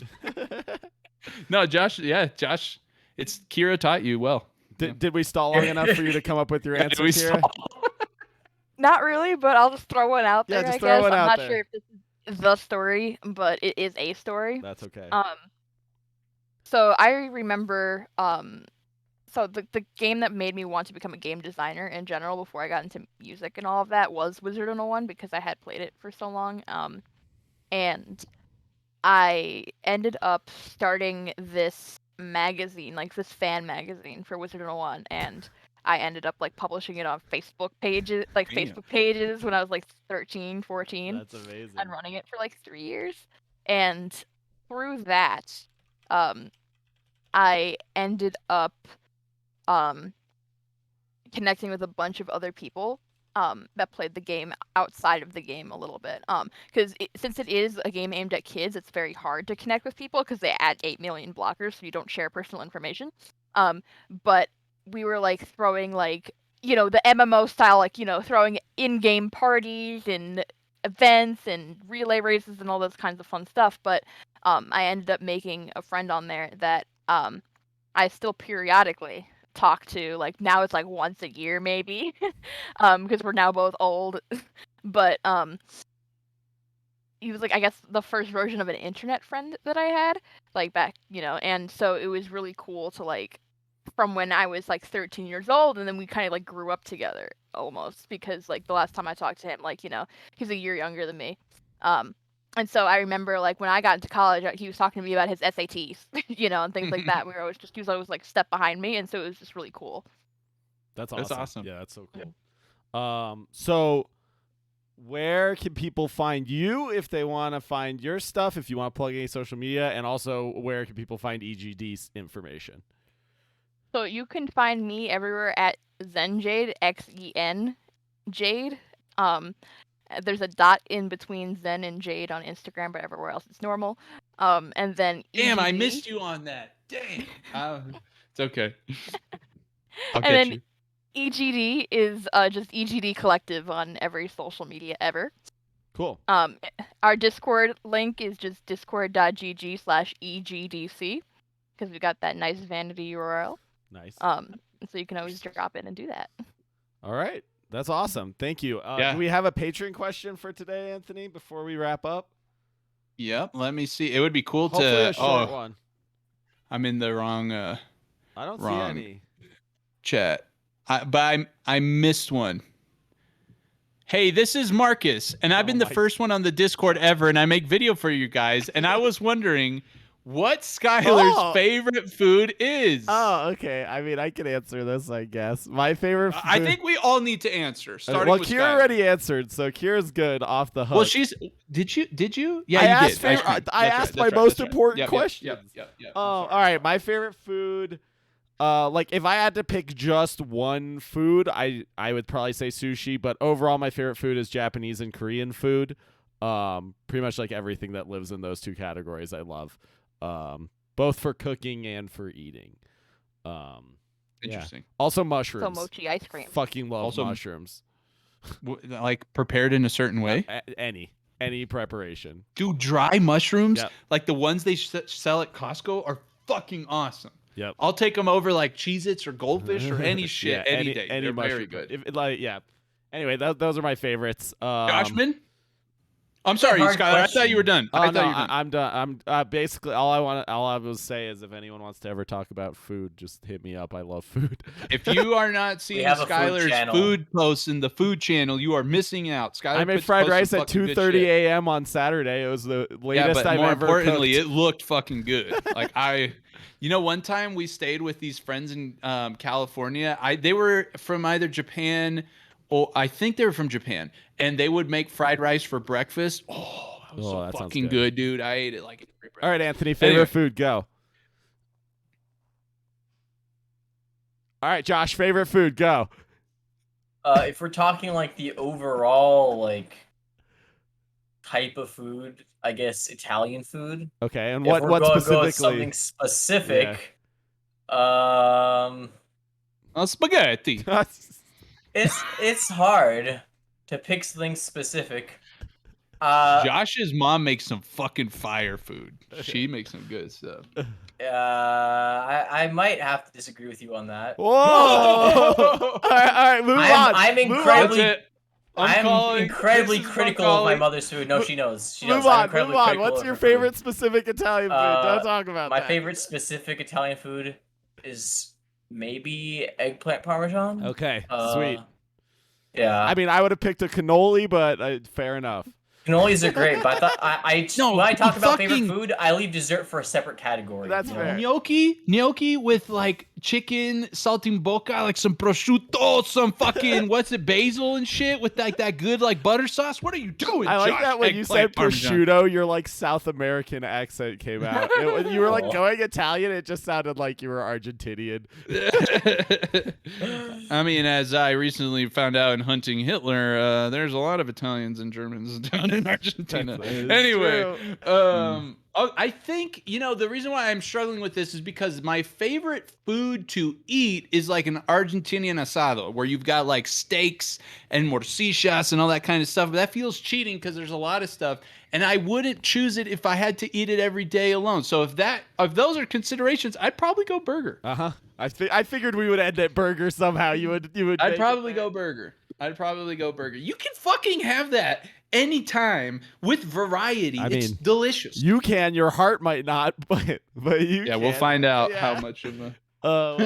No, Josh. Yeah, Josh. It's Kyra taught you well. Did we stall long enough for you to come up with your answer, Kyra? Not really, but I'll just throw one out there. Yeah, just I throw guess one I'm out not there. sure if this is the story, but it is a story. That's okay. So I remember so the game that made me want to become a game designer in general before I got into music and all of that was Wizard 101 because I had played it for so long. And I ended up starting this magazine, like this fan magazine for Wizard 101, and I ended up like publishing it on Facebook pages, when I was like 13, 14. That's amazing. And running it for like 3 years. And through that, I ended up connecting with a bunch of other people that played the game outside of the game a little bit. Because since it is a game aimed at kids, it's very hard to connect with people because they add 8 million blockers, so you don't share personal information. But we were like throwing like, the MMO style, like, throwing in-game parties and events and relay races and all those kinds of fun stuff. But I ended up making a friend on there that I still periodically talk to. Like now it's like once a year maybe, because we're now both old. But he was like, I guess, the first version of an internet friend that I had, like back, and so it was really cool to like, from when I was like 13 years old, and then we kind of like grew up together almost, because like the last time I talked to him, like, he's a year younger than me. And so I remember like when I got into college, he was talking to me about his SATs, and things like that. He was always like step behind me, and so it was just really cool. That's awesome. That's awesome. Yeah, that's so cool. So where can people find you if they want to find your stuff, if you want to plug any social media, and also where can people find EGD's information? So you can find me everywhere at XenJade, XEN Jade. There's a dot in between Zen and Jade on Instagram, but everywhere else it's normal. And then damn, EGD. I missed you on that. Dang. It's okay. I'll and get then you. EGD is just EGD Collective on every social media ever. Cool. Our Discord link is just discord.gg/EGDC because we got that nice vanity URL. Nice. So you can always drop in and do that. All right. That's awesome. Thank you. Do we have a Patreon question for today, Anthony, before we wrap up? Yep. Let me see. It would be cool Hopefully to. a short one. I'm in the wrong. I don't see wrong any. Chat. But I missed one. Hey, this is Marcus, and I've been the first one on the Discord ever, and I make video for you guys. And I was wondering what Skylar's favorite food is. Oh, okay. I mean, I can answer this, I guess. My favorite food... I think we all need to answer. Starting well, with Kyra Skylar. already answered, so Kyra's good off the hook. Well, she's... Did you? Yeah, I you asked did. I asked my most important question. Yep. Oh, all right. My favorite food... like if I had to pick just one food, I would probably say sushi, but overall my favorite food is Japanese and Korean food. Pretty much like everything that lives in those two categories I love. Both for cooking and for eating. Interesting. Yeah. Also mushrooms. So mochi ice cream. Fucking love mushrooms. Like prepared in a certain way? Any preparation. Dude, dry mushrooms, like the ones they sell at Costco, are fucking awesome. Yep. I'll take them over like Cheez-Its or Goldfish or any shit any day. They're very good. Anyway, those are my favorites. Joshman? I'm sorry, Skylar. I thought you were done. I'm done. I'm basically all I will say is if anyone wants to ever talk about food, just hit me up. I love food. If you are not seeing Skylar's food posts in the food channel, you are missing out. Skylar, I made fried rice at 2:30 a.m. on Saturday. It was the latest I've more ever importantly, cooked. it looked fucking good. One time we stayed with these friends in California. They were from either Japan. Oh, I think they were from Japan, and they would make fried rice for breakfast. Oh, that was so fucking good, dude. I ate it like every breakfast. All right, Anthony, favorite food, go. All right, Josh, favorite food, go. If we're talking like the overall like type of food, I guess Italian food. Okay, and what specifically? Go with something specific. Spaghetti. It's hard to pick something specific. Josh's mom makes some fucking fire food. She makes some good stuff. I might have to disagree with you on that. Whoa! all right, move on. I'm incredibly critical of my mother's food. No, she knows. Move on. What's your favorite specific Italian food? Don't talk about that. My favorite specific Italian food is maybe eggplant parmesan. Okay, sweet. Yeah. I mean, I would have picked a cannoli, but fair enough. Cannolis are great, but I thought when I talk about favorite food, I leave dessert for a separate category. That's fair. Gnocchi with like chicken, saltimbocca, like some prosciutto, some fucking basil and shit with like that good like butter sauce. What are you doing? I like Josh? that when you said prosciutto, your like South American accent came out. When you were like going Italian, it just sounded like you were Argentinian. I mean, as I recently found out in hunting Hitler, there's a lot of Italians and Germans down in Argentina. Anyway, I think, the reason why I'm struggling with this is because my favorite food to eat is like an Argentinian asado, where you've got like steaks and morcillas and all that kind of stuff. But that feels cheating because there's a lot of stuff, and I wouldn't choose it if I had to eat it every day alone. So if those are considerations, I'd probably go burger. I figured we would end at burger somehow. You would. I'd probably go burger. You can fucking have that anytime with variety. It's delicious. You can. Your heart might not, but you. Yeah, can. we'll find out how much of a. All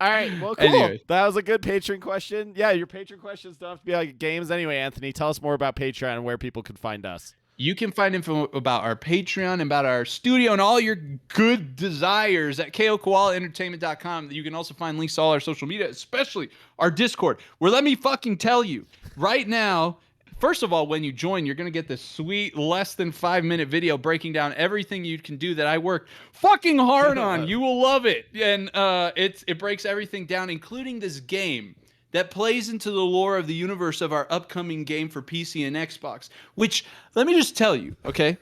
right. Well, cool. Anyway. That was a good Patreon question. Yeah, your Patreon questions don't have to be like games anyway. Anthony, tell us more about Patreon and where people can find us. You can find info about our Patreon and about our studio and all your good desires at koalaentertainment.com. You can also find links to all our social media, especially our Discord, where let me fucking tell you, right now, first of all, when you join, you're going to get this sweet less than 5-minute video breaking down everything you can do that I work fucking hard on. You will love it. And it breaks everything down, including this game that plays into the lore of the universe of our upcoming game for PC and Xbox, which, let me just tell you, okay?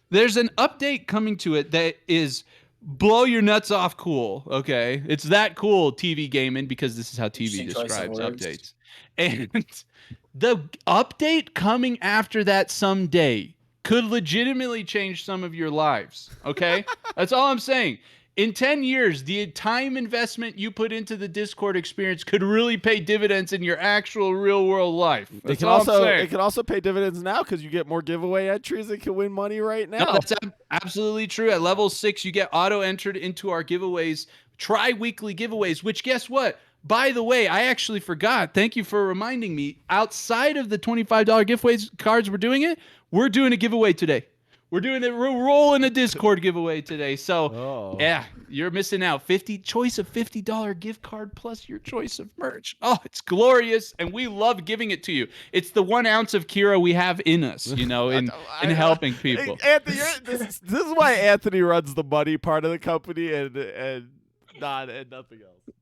There's an update coming to it that is blow your nuts off cool, okay? It's that cool, TV gaming, because this is how TV describes updates. And The update coming after that someday could legitimately change some of your lives. Okay? That's all I'm saying. In 10 years, the time investment you put into the Discord experience could really pay dividends in your actual real world life. That's all I'm saying. It can also pay dividends now because you get more giveaway entries and can win money right now. No, that's absolutely true. At level 6, you get auto-entered into our giveaways, tri-weekly giveaways, which guess what? By the way, I actually forgot. Thank you for reminding me. Outside of the $25 giveaways cards we're doing a giveaway today. We're rolling a Discord giveaway today. So, yeah, you're missing out. Choice of $50 gift card plus your choice of merch. Oh, it's glorious, and we love giving it to you. It's the 1 ounce of Kyra we have in us, in helping people. Anthony, this is why Anthony runs the money part of the company and nothing else.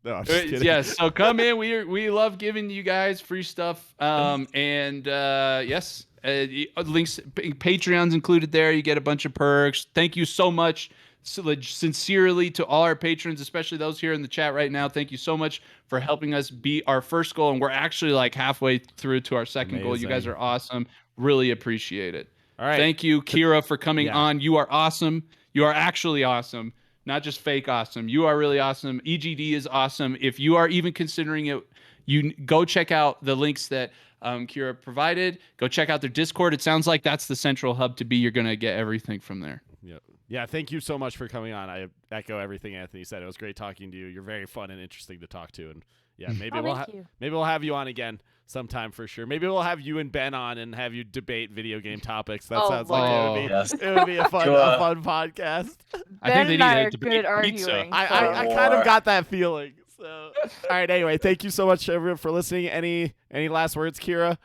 No, I'm just kidding. Yes, so come in. We love giving you guys free stuff. Yes. Links, Patreon's included there. You get a bunch of perks. Thank you so much, sincerely, to all our patrons, especially those here in the chat right now. Thank you so much for helping us beat our first goal, and we're actually like halfway through to our second goal. You guys are awesome. Really appreciate it. All right. Thank you, Kyra, for coming on. You are awesome. You are actually awesome. Not just fake awesome. You are really awesome. EGD is awesome. If you are even considering it, you go check out the links that Kyra provided. Go check out their Discord. It sounds like that's the central hub to be. You're going to get everything from there. Yep. Yeah, thank you so much for coming on. I echo everything Anthony said. It was great talking to you. You're very fun and interesting to talk to. And yeah, maybe we'll have you on again sometime for sure. Maybe we'll have you and Ben on and have you debate video game topics. That sounds like it would be a fun podcast. I think they need are to debate good at pizza. arguing. I kind of got that feeling. So, all right. Anyway, thank you so much, everyone, for listening. Any last words, Kyra?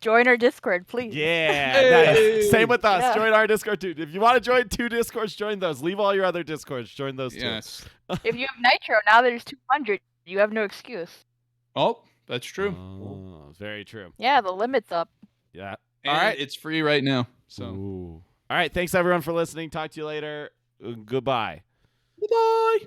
Join our Discord, please. Yeah. Hey. Nice. Same with us. Yeah. Join our Discord too. If you want to join 2 Discords, join those. Leave all your other Discords. Join those too. Yes. If you have Nitro, now there's 200. You have no excuse. Oh, that's true. Oh, very true. Yeah, the limit's up. Yeah. All right. It's free right now. So. Ooh. All right. Thanks everyone for listening. Talk to you later. Goodbye. Bye.